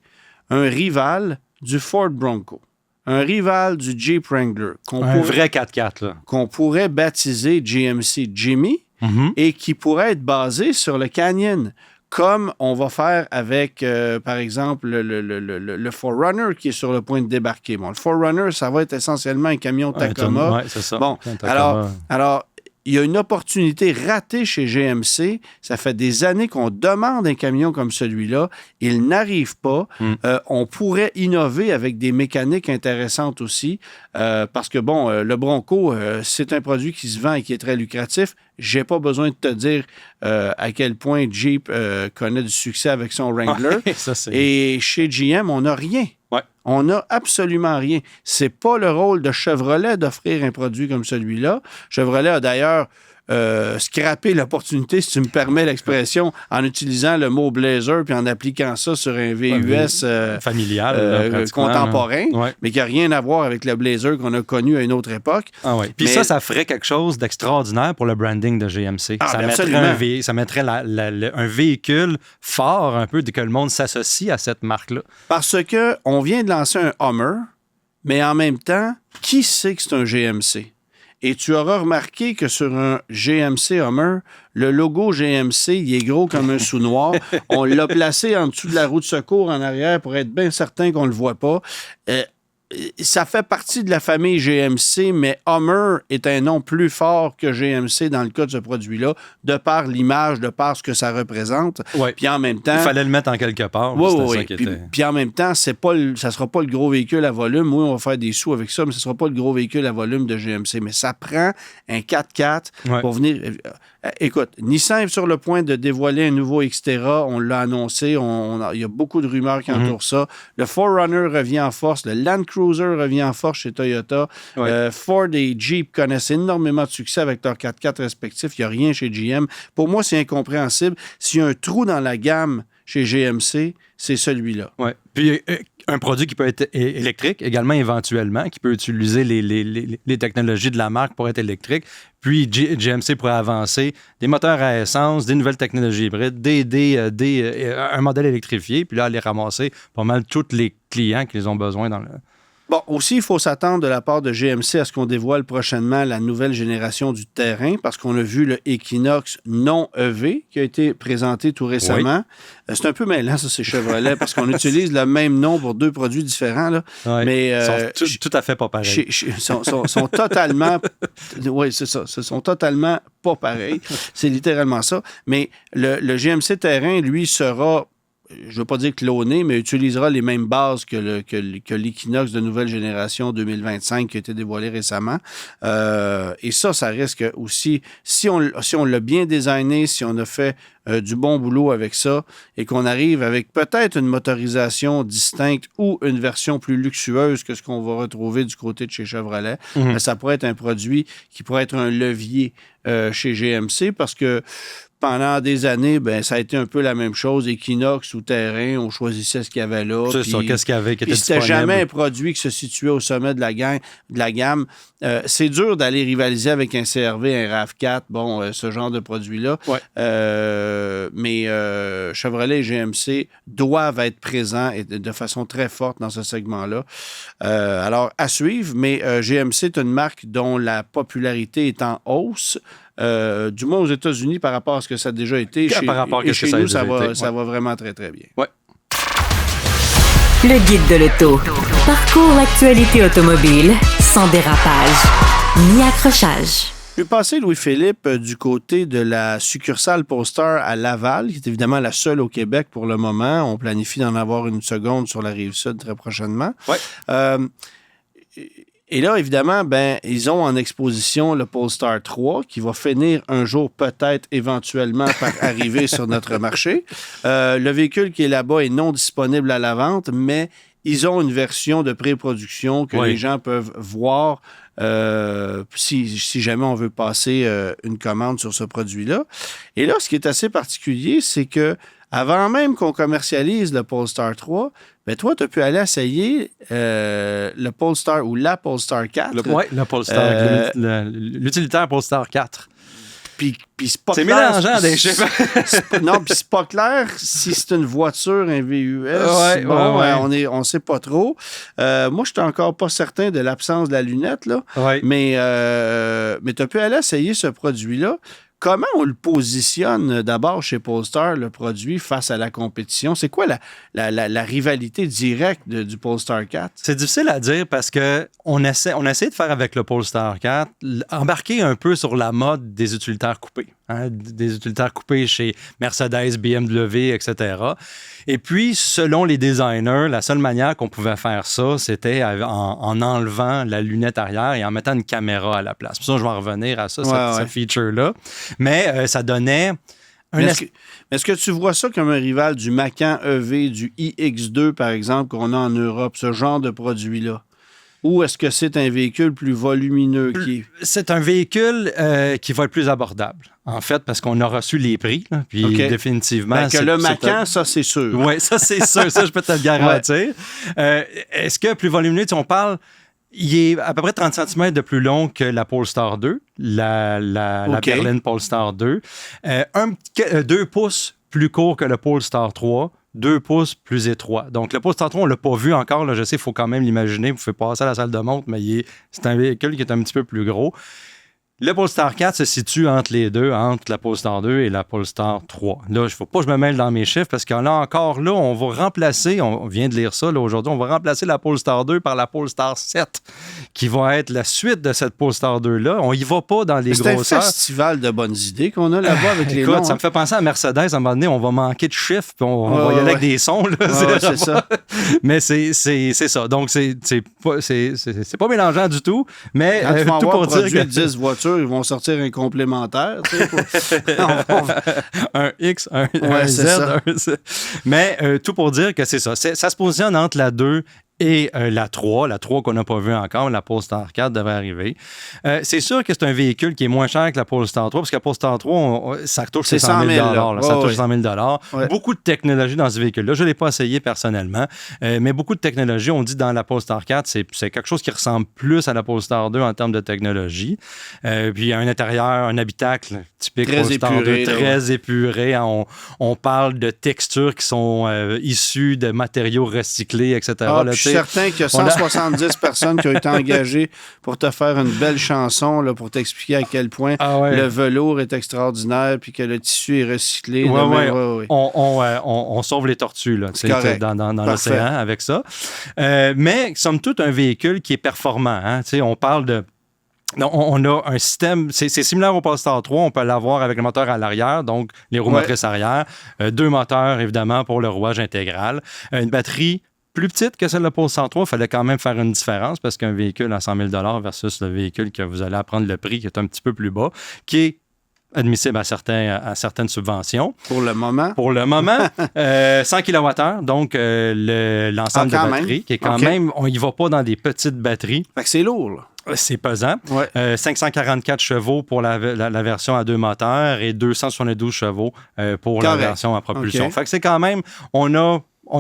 un rival du Ford Bronco, un rival du Jeep Wrangler, vrai 4x4, là. qu'on pourrait baptiser GMC Jimmy et qui pourrait être basé sur le Canyon, comme on va faire avec, par exemple, le 4Runner qui est sur le point de débarquer. Bon, le 4Runner, ça va être essentiellement un camion Tacoma. Oui, c'est ça. Bon, alors, il y a une opportunité ratée chez GMC. Ça fait des années qu'on demande un camion comme celui-là. Il n'arrive pas. On pourrait innover avec des mécaniques intéressantes aussi. Parce que, bon, le Bronco, c'est un produit qui se vend et qui est très lucratif. J'ai pas besoin de te dire à quel point Jeep connaît du succès avec son Wrangler. Et chez GM, on n'a rien. Ouais. On n'a absolument rien. C'est pas le rôle de Chevrolet d'offrir un produit comme celui-là. Chevrolet a d'ailleurs scrappé l'opportunité, si tu me permets l'expression, en utilisant le mot Blazer puis en appliquant ça sur un VUS familial, contemporain, mais qui n'a rien à voir avec le Blazer qu'on a connu à une autre époque. Puis ça ferait quelque chose d'extraordinaire pour le branding de GMC. Ça mettrait un véhicule fort un peu que le monde s'associe à cette marque-là. Parce qu'on vient de lancer un Hummer, mais en même temps, qui sait que c'est un GMC? Et tu auras remarqué que sur un GMC Hummer, le logo GMC, il est gros comme un sous-noir. On l'a placé en dessous de la roue de secours en arrière pour être bien certain qu'on ne le voit pas. Ça fait partie de la famille GMC, mais Hummer est un nom plus fort que GMC dans le cas de ce produit-là, de par l'image, de par ce que ça représente. Ouais. Puis en même temps... Il fallait le mettre en quelque part. Oui. Puis en même temps, ça ne sera pas le gros véhicule à volume. Oui, on va faire des sous avec ça, mais ce ne sera pas le gros véhicule à volume de GMC. Mais ça prend un 4x4 pour venir... Écoute, Nissan est sur le point de dévoiler un nouveau Xterra. On l'a annoncé. Il y a beaucoup de rumeurs qui entourent ça. Le 4Runner revient en force. Le Land Cruiser revient en force chez Toyota. Ford et Jeep connaissent énormément de succès avec leurs 4x4 respectifs. Il n'y a rien chez GM. Pour moi, c'est incompréhensible. S'il y a un trou dans la gamme chez GMC, c'est celui-là. Oui. Puis un produit qui peut être électrique également éventuellement, qui peut utiliser les technologies de la marque pour être électrique. Puis GMC pourrait avancer des moteurs à essence, des nouvelles technologies hybrides, un modèle électrifié, puis là, aller ramasser pas mal tous les clients qui les ont besoin dans le... Bon, aussi, il faut s'attendre de la part de GMC à ce qu'on dévoile prochainement la nouvelle génération du terrain, parce qu'on a vu le Equinox non EV qui a été présenté tout récemment. Oui. C'est un peu mêlant, ça, c'est Chevrolet, parce qu'on utilise le même nom pour deux produits différents. Là. Oui. Mais ils sont tout à fait pas pareils. Sont totalement... Oui, c'est ça. Ils sont totalement pas pareils. C'est littéralement ça. Mais le GMC terrain, lui, sera... je ne veux pas dire cloné, mais utilisera les mêmes bases que l'Equinox de nouvelle génération 2025 qui a été dévoilé récemment. Et ça risque aussi, si on l'a bien designé, si on a fait du bon boulot avec ça et qu'on arrive avec peut-être une motorisation distincte ou une version plus luxueuse que ce qu'on va retrouver du côté de chez Chevrolet, ça pourrait être un produit qui pourrait être un levier chez GMC parce que pendant des années, ça a été un peu la même chose. Equinox ou Terrain, on choisissait ce qu'il y avait là. C'est ça, qu'est-ce qu'il y avait qui était disponible. C'était jamais un produit qui se situait au sommet de la gamme. C'est dur d'aller rivaliser avec un CR-V, un RAV4, ce genre de produit-là. Ouais. Mais Chevrolet et GMC doivent être présents et de façon très forte dans ce segment-là. Alors, à suivre, mais GMC est une marque dont la popularité est en hausse. Du moins aux États-Unis par rapport à ce que ça a déjà été. Chez nous, ça va vraiment très, très bien. Ouais. Le guide de l'auto. Parcours l'actualité automobile sans dérapage ni accrochage. Je vais passer, Louis-Philippe, du côté de la succursale Polestar à Laval, qui est évidemment la seule au Québec pour le moment. On planifie d'en avoir une seconde sur la Rive-Sud très prochainement. Ouais. Et là, évidemment, ils ont en exposition le Polestar 3 qui va finir un jour peut-être éventuellement par arriver sur notre marché. Le véhicule qui est là-bas est non disponible à la vente, mais ils ont une version de pré-production que Oui. les gens peuvent voir si jamais on veut passer une commande sur ce produit-là. Et là, ce qui est assez particulier, c'est que avant même qu'on commercialise le Polestar 3, ben toi, tu as pu aller essayer le Polestar ou la Polestar 4. Oui, le Polestar, l'utilitaire Polestar 4. Puis c'est pas C'est clair. mélangeant des chiffres. Non, puis c'est pas clair si c'est une voiture, un VUS. Ouais, On sait pas trop. Moi, je suis encore pas certain de l'absence de la lunette, là. Ouais. Mais tu as pu aller essayer ce produit-là. Comment on le positionne d'abord chez Polestar, le produit, face à la compétition? C'est quoi la rivalité directe du Polestar 4? C'est difficile à dire parce qu'on essaie de faire avec le Polestar 4, embarquer un peu sur la mode des utilitaires coupés. Des utilitaires coupés chez Mercedes, BMW, etc. Et puis, selon les designers, la seule manière qu'on pouvait faire ça, c'était en enlevant la lunette arrière et en mettant une caméra à la place. Puis ça, je vais en revenir à ça, ce feature-là. Mais ça donnait... Est-ce que tu vois ça comme un rival du Macan EV, du iX2, par exemple, qu'on a en Europe, ce genre de produit-là? Ou est-ce que c'est un véhicule plus volumineux? C'est un véhicule qui va être plus abordable, en fait, parce qu'on a reçu les prix. Là, puis définitivement... que le Macan, ça, c'est sûr. Oui, ça, c'est sûr. Ça, je peux te le garantir. Est-ce que plus volumineux, on parle... Il est à peu près 30 cm de plus long que la Polestar 2, la berline Polestar 2. 2 pouces plus court que le Polestar 3. 2 pouces plus étroit. Donc, le Polestar 3, on ne l'a pas vu encore. Là, je sais, il faut quand même l'imaginer. Vous pouvez passer à la salle de montre, mais c'est un véhicule qui est un petit peu plus gros. Le Polestar 4 se situe entre les deux, entre la Polestar 2 et la Polestar 3. Là, il ne faut pas que je me mêle dans mes chiffres parce que là, encore là, on va remplacer, on vient de lire ça là, aujourd'hui, on va remplacer la Polestar 2 par la Polestar 7, qui va être la suite de cette Polestar 2-là. On y va pas dans les grosseurs. C'est un festival de bonnes idées qu'on a là-bas avec les noms. Ça me fait penser à Mercedes. À un moment donné, on va manquer de chiffres, puis on va y aller avec des sons. Là, c'est ça. Mais c'est ça. Donc, c'est pas mélangeant du tout. Mais quand tu vas tout pour dire que 10 voitures, ils vont sortir un complémentaire. Tu sais, un X, un Z. Mais tout pour dire que c'est ça. Ça se positionne entre la 2 et la 3. La 3 qu'on n'a pas vue encore, la Polestar 4 devrait arriver. C'est sûr que c'est un véhicule qui est moins cher que la Polestar 3, parce que la Polestar 3, ça touche 100 000 ça touche 100 000 Ouais. Beaucoup de technologie dans ce véhicule-là. Je ne l'ai pas essayé personnellement, mais beaucoup de technologie. On dit dans la Polestar 4, c'est quelque chose qui ressemble plus à la Polestar 2 en termes de technologie. Puis un intérieur, un habitacle typique très Polestar épuré, 2, très épuré. On parle de textures qui sont issues de matériaux recyclés, etc. Je suis certain qu'il y a 170 personnes qui ont été engagées pour te faire une belle chanson, là, pour t'expliquer à quel point le velours est extraordinaire puis que le tissu est recyclé. On sauve les tortues là, dans l'océan avec ça. Mais, somme toute, un véhicule qui est performant. Hein? On parle de... On a un système, c'est similaire au Polestar 3, on peut l'avoir avec le moteur à l'arrière, donc les roues motrices arrière. 2 moteurs, évidemment, pour le rouage intégral. Une batterie plus petite que celle de Polestar 3, il fallait quand même faire une différence parce qu'un véhicule à 100 000 versus le véhicule que vous allez apprendre le prix qui est un petit peu plus bas, qui est admissible à certaines subventions. Pour le moment? Pour le moment, 100 kWh, donc l'ensemble de batterie, qui est quand même, on n'y va pas dans des petites batteries. Fait que c'est lourd, là. C'est pesant. 544 chevaux pour la version à 2 moteurs et 272 chevaux pour la version à propulsion. Fait que c'est quand même, on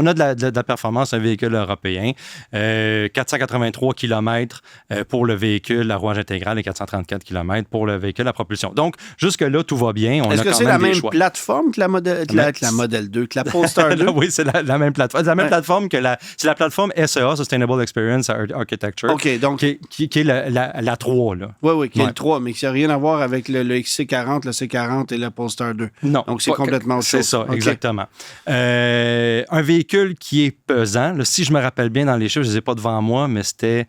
a de la performance, un véhicule européen. 483 km pour le véhicule à rouage intégral et 434 km pour le véhicule à propulsion. Donc, jusque-là, tout va bien. Est-ce que c'est la même plateforme que la Model 2, que la Polestar 2? Oui, c'est la même plateforme. C'est la même plateforme que c'est la plateforme SEA, Sustainable Experience Architecture, donc, qui est la 3. Là. Oui, qui est le 3, mais qui n'a rien à voir avec le XC40, le C40 et la Polestar 2. Non. Donc, c'est complètement autre chose. C'est ça, exactement. Un véhicule qui est pesant. Là, si je me rappelle bien dans les chiffres, je ne les ai pas devant moi, mais c'était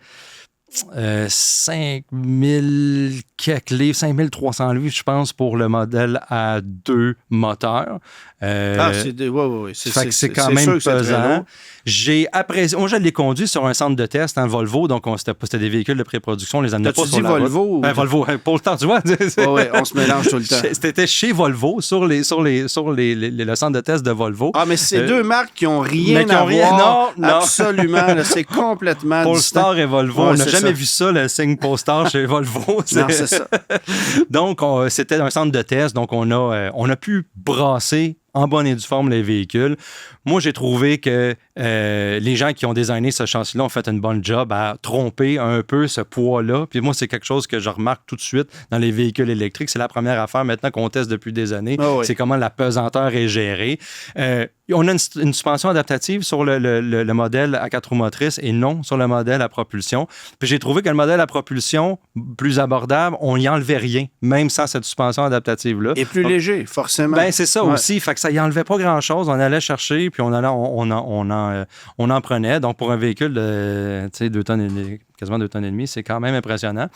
5000 quelques livres, 5300 livres, je pense, pour le modèle à 2 moteurs. C'est quand même pesant. J'ai apprécié. Moi, je l'ai conduit sur un centre de test en Volvo, donc c'était des véhicules de pré-production. On les amenait pas sur la route. Volvo? Volvo, Polestar, tu vois. On se mélange tout le temps. C'était chez Volvo, sur le centre de test de Volvo. Ah, mais c'est deux marques qui n'ont rien à voir. Non. Absolument. Là, c'est complètement Polestar et Volvo. On n'a jamais vu ça, le signe Polestar chez Volvo. Non, c'est ça. Donc, c'était un centre de test. Donc, on a pu brasser en bonne et due forme les véhicules. Moi, j'ai trouvé que les gens qui ont designé ce châssis-là ont fait une bonne job à tromper un peu ce poids-là. Puis moi, c'est quelque chose que je remarque tout de suite dans les véhicules électriques. C'est la première affaire maintenant qu'on teste depuis des années. C'est comment la pesanteur est gérée. On a une suspension adaptative sur le modèle à 4 roues motrices et non sur le modèle à propulsion. Puis j'ai trouvé que le modèle à propulsion, plus abordable, on n'y enlevait rien, même sans cette suspension adaptative-là. Et plus léger, forcément. Ben c'est ça aussi. Fait que ça y enlevait pas grand-chose. On allait chercher, puis on en prenait. Donc, pour un véhicule de 2 tonnes et, quasiment 2 tonnes et demie, c'est quand même impressionnant.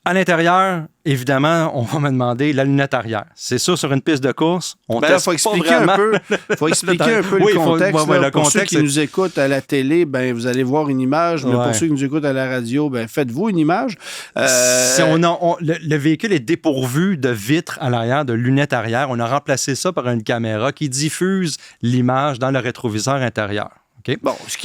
À l'intérieur, évidemment, on va me demander la lunette arrière. C'est sûr, sur une piste de course, on teste faut expliquer un peu. Faut expliquer un peu le contexte. Le pour contexte, ceux qui nous écoutent à la télé, vous allez voir une image. Mais pour ceux qui nous écoutent à la radio, faites-vous une image. Le véhicule est dépourvu de vitres à l'arrière, de lunettes arrière. On a remplacé ça par une caméra qui diffuse l'image dans le rétroviseur intérieur. Okay? Bon, ce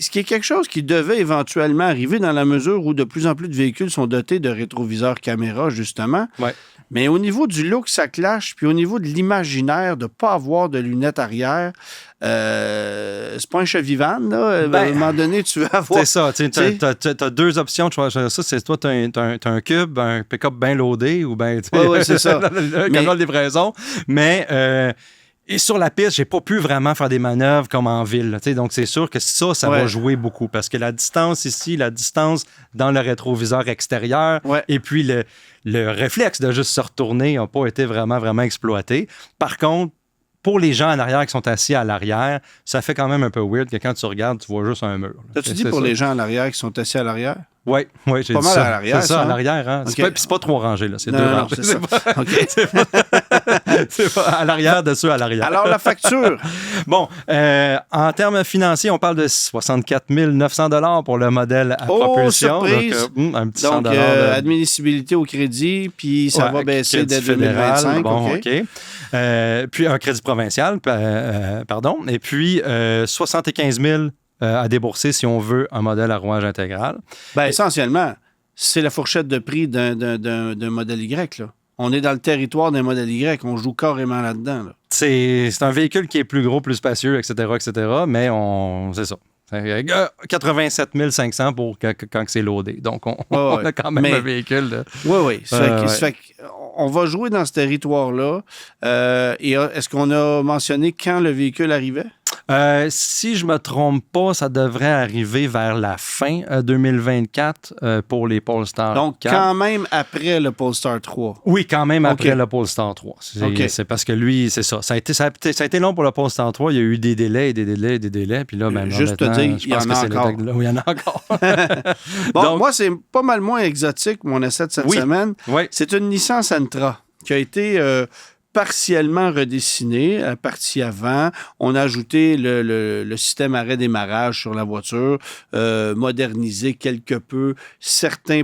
qui est quelque chose qui devait éventuellement arriver dans la mesure où de plus en plus de véhicules sont dotés de rétroviseurs caméra, justement. Ouais. Mais au niveau du look, ça clash. Puis au niveau de l'imaginaire, de ne pas avoir de lunettes arrière, c'est pas un chevivane, là. À un moment donné, tu veux avoir... C'est ça. Tu as 2 options. Ça, c'est toi, tu as un cube, un pick-up bien loadé ou bien... Oui, c'est ça. Le camion de livraison. Mais... Et sur la piste, j'ai pas pu vraiment faire des manœuvres comme en ville. Donc, c'est sûr que ça va jouer beaucoup parce que la distance ici, la distance dans le rétroviseur extérieur et puis le réflexe de juste se retourner n'a pas été vraiment, vraiment exploité. Par contre, pour les gens en arrière qui sont assis à l'arrière, ça fait quand même un peu weird que quand tu regardes, tu vois juste un mur. T'as-tu dit pour les gens en arrière qui sont assis à l'arrière? Oui, j'ai pas dit mal ça. à l'arrière, c'est ça, à l'arrière. Hein? Okay. C'est pas 3 rangées, là. C'est 2 rangées. C'est ça. C'est pas à l'arrière de ceux à l'arrière. Alors, la facture? Bon, en termes financiers, on parle de 64 900 $ pour le modèle à propulsion. Surprise! Donc, un petit 100 Donc, admissibilité au crédit, puis ça va baisser dès 2025. Bon, OK. Puis un crédit provincial, pardon. Et puis 75 000 à débourser si on veut un modèle à rouage intégral. Essentiellement, c'est la fourchette de prix d'un modèle Y, là. On est dans le territoire d'un modèle Y. On joue carrément là-dedans. Là. C'est un véhicule qui est plus gros, plus spacieux, etc., mais c'est ça. 87 500 pour quand c'est loadé. Donc, on a quand même un véhicule. Oui. On va jouer dans ce territoire-là. Et est-ce qu'on a mentionné quand le véhicule arrivait? Si je ne me trompe pas, ça devrait arriver vers la fin 2024 pour les Polestar 4. Donc, quand même après le Polestar 3. Oui, quand même après le Polestar 3. C'est parce que lui, c'est ça. Ça a été long pour le Polestar 3. Il y a eu des délais. Puis là, juste te dire, il y en a encore. Oui, il y en a encore. Donc, moi, c'est pas mal moins exotique, mon essai de cette semaine. Oui. C'est une Nissan Sentra qui a été... partiellement redessiné, la partie avant. On a ajouté le système arrêt-démarrage sur la voiture, modernisé quelque peu certains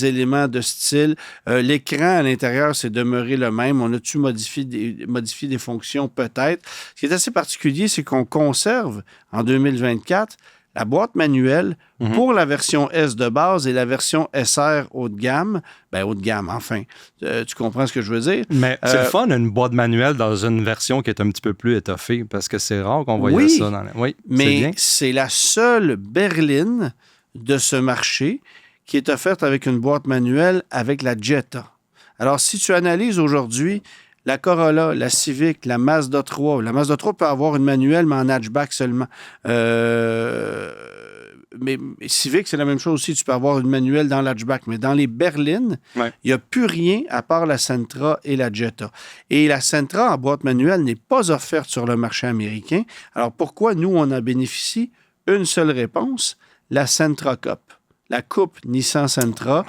éléments de style. L'écran à l'intérieur s'est demeuré le même. On a-tu modifié des fonctions? Peut-être. Ce qui est assez particulier, c'est qu'on conserve en 2024 la boîte manuelle pour la version S de base et la version SR haut de gamme. Haut de gamme, enfin. Tu comprends ce que je veux dire? Mais c'est le fun, une boîte manuelle dans une version qui est un petit peu plus étoffée, parce que c'est rare qu'on voyait ça. Oui, mais c'est la seule berline de ce marché qui est offerte avec une boîte manuelle avec la Jetta. Alors, si tu analyses aujourd'hui la Corolla, la Civic, la Mazda 3. La Mazda 3 peut avoir une manuelle, mais en hatchback seulement. Mais Civic, c'est la même chose aussi. Tu peux avoir une manuelle dans l'hatchback. Mais dans les berlines, il n'y a plus rien à part la Sentra et la Jetta. Et la Sentra en boîte manuelle n'est pas offerte sur le marché américain. Alors, pourquoi nous, on en bénéficie? une seule réponse, la Sentra Cup. La Coupe Nissan Sentra,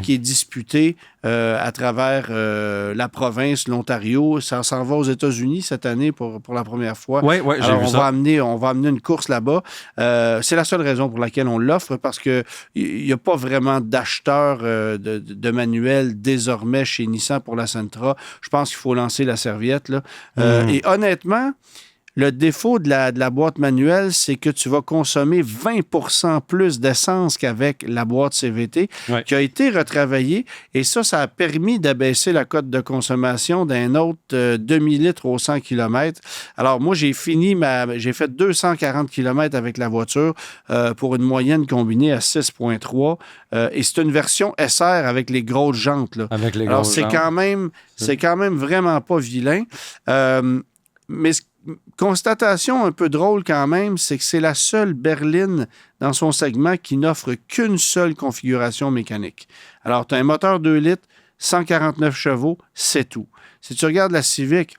qui est disputée à travers la province, l'Ontario. Ça s'en va aux États-Unis cette année pour la première fois. Oui, j'ai Alors, vu ça. on va amener une course là-bas. C'est la seule raison pour laquelle on l'offre, parce qu'il n'y a pas vraiment d'acheteurs de manuels désormais chez Nissan pour la Sentra. Je pense qu'il faut lancer la serviette, là. Et honnêtement, le défaut de la boîte manuelle, c'est que tu vas consommer 20% plus d'essence qu'avec la boîte CVT, qui a été retravaillée. Et ça a permis d'abaisser la cote de consommation d'un autre demi-litre au 100 km. Alors, moi, j'ai fait 240 km avec la voiture pour une moyenne combinée à 6,3. Et c'est une version SR avec les grosses jantes, là. Alors, c'est quand même vraiment pas vilain. Mais constatation un peu drôle quand même, c'est que c'est la seule berline dans son segment qui n'offre qu'une seule configuration mécanique. Alors, tu as un moteur 2 litres, 149 chevaux, c'est tout. Si tu regardes la Civic,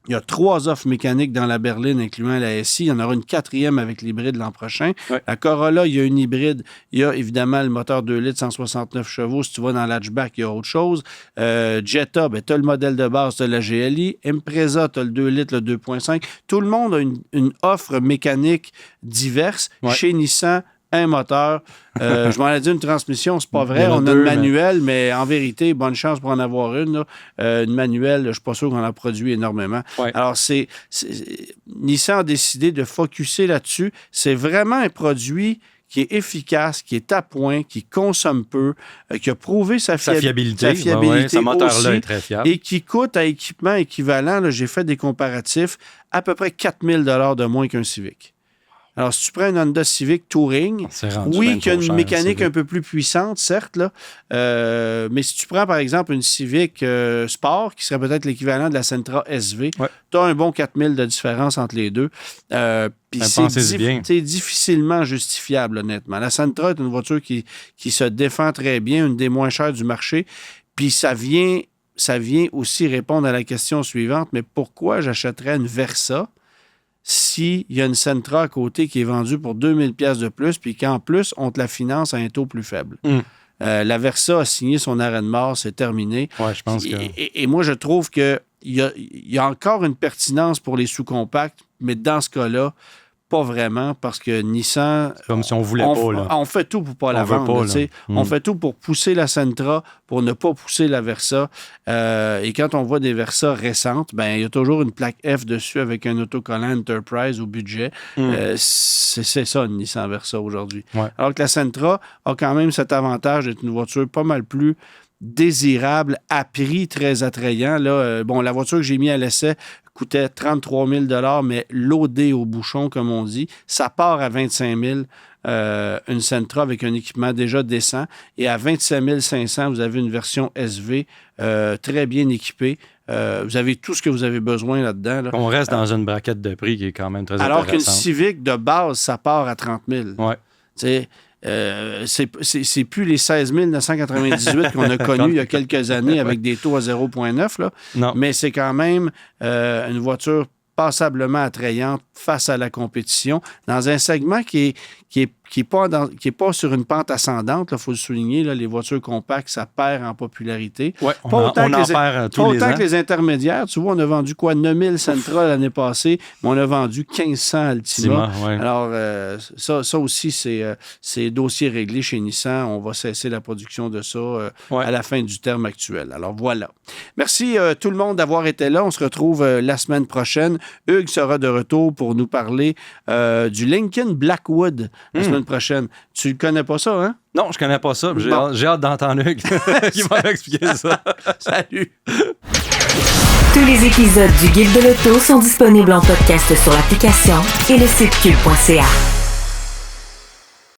il y a 3 offres mécaniques dans la berline, incluant la SI. Il y en aura une 4e avec l'hybride l'an prochain. Ouais. La Corolla, il y a une hybride. Il y a évidemment le moteur 2 litres, 169 chevaux. Si tu vas dans l'hatchback, il y a autre chose. Jetta, tu as le modèle de base, tu as la GLI. Impreza, tu as le 2 litres, le 2.5. Tout le monde a une offre mécanique diverse. Ouais. Chez Nissan, un moteur. Je m'en ai dit une transmission, c'est pas vrai. On a une manuelle, mais en vérité, bonne chance pour en avoir une. Là. Une manuelle, je suis pas sûr qu'on en produit énormément. Ouais. Alors, Nissan a décidé de focusser là-dessus. C'est vraiment un produit qui est efficace, qui est à point, qui consomme peu, qui a prouvé sa fiabilité. Ce moteur-là est très fiable. Et qui coûte à équipement équivalent, là, j'ai fait des comparatifs, à peu près 4 000 $ de moins qu'un Civic. Alors, si tu prends une Honda Civic Touring, oui, qui a une mécanique un peu plus puissante, certes, là, mais si tu prends, par exemple, une Civic Sport, qui serait peut-être l'équivalent de la Sentra SV, tu as un bon 4 000 de différence entre les deux. Puis c'est difficilement justifiable, honnêtement. La Sentra est une voiture qui se défend très bien, une des moins chères du marché, puis ça vient aussi répondre à la question suivante, mais pourquoi j'achèterais une Versa s'il y a une Sentra à côté qui est vendue pour 2000 $ de plus, puis qu'en plus, on te la finance à un taux plus faible. La Versa a signé son arrêt de mort, c'est terminé. Ouais, je pense que... Et moi, je trouve qu'il y a encore une pertinence pour les sous-compacts, mais dans ce cas-là, pas vraiment, parce que Nissan... C'est comme si on voulait pas, là. On fait tout pour pas la vendre. On fait tout pour pousser la Sentra, pour ne pas pousser la Versa. Et quand on voit des Versa récentes, il y a toujours une plaque F dessus avec un autocollant Enterprise au budget. C'est ça, une Nissan Versa aujourd'hui. Ouais. Alors que la Sentra a quand même cet avantage d'être une voiture pas mal plus désirable, à prix très attrayant. Là, la voiture que j'ai mis à l'essai coûtait 33 000 $, mais loadé au bouchon, comme on dit. Ça part à 25 000 une Sentra avec un équipement déjà décent. Et à 27 500, vous avez une version SV très bien équipée. Vous avez tout ce que vous avez besoin là-dedans. Là. On reste dans une braquette de prix qui est quand même très alors intéressante. Alors qu'une Civic, de base, ça part à 30 000. Ouais. C'est plus les 16 998 qu'on a connus il y a quelques années avec des taux à 0,9. Là. Non. Mais c'est quand même une voiture passablement attrayante face à la compétition dans un segment qui est pas sur une pente ascendante, il faut le souligner, là, les voitures compactes, ça perd en popularité. Ouais, on en perd tous les ans. Autant que les intermédiaires, tu vois, on a vendu 9000 Sentra l'année passée, mais on a vendu 1500 Altima. Ouais. Alors, ça aussi, c'est dossier réglé chez Nissan. On va cesser la production de ça à la fin du terme actuel. Alors, voilà. Merci tout le monde d'avoir été là. On se retrouve la semaine prochaine. Hugues sera de retour pour nous parler du Lincoln Blackwood la semaine prochaine. Tu ne connais pas ça, hein? Non, je connais pas ça. J'ai hâte d'entendre Hugues qui va m'expliquer ça. Salut! Tous les épisodes du Guide de l'auto sont disponibles en podcast sur l'application et le site cube.ca.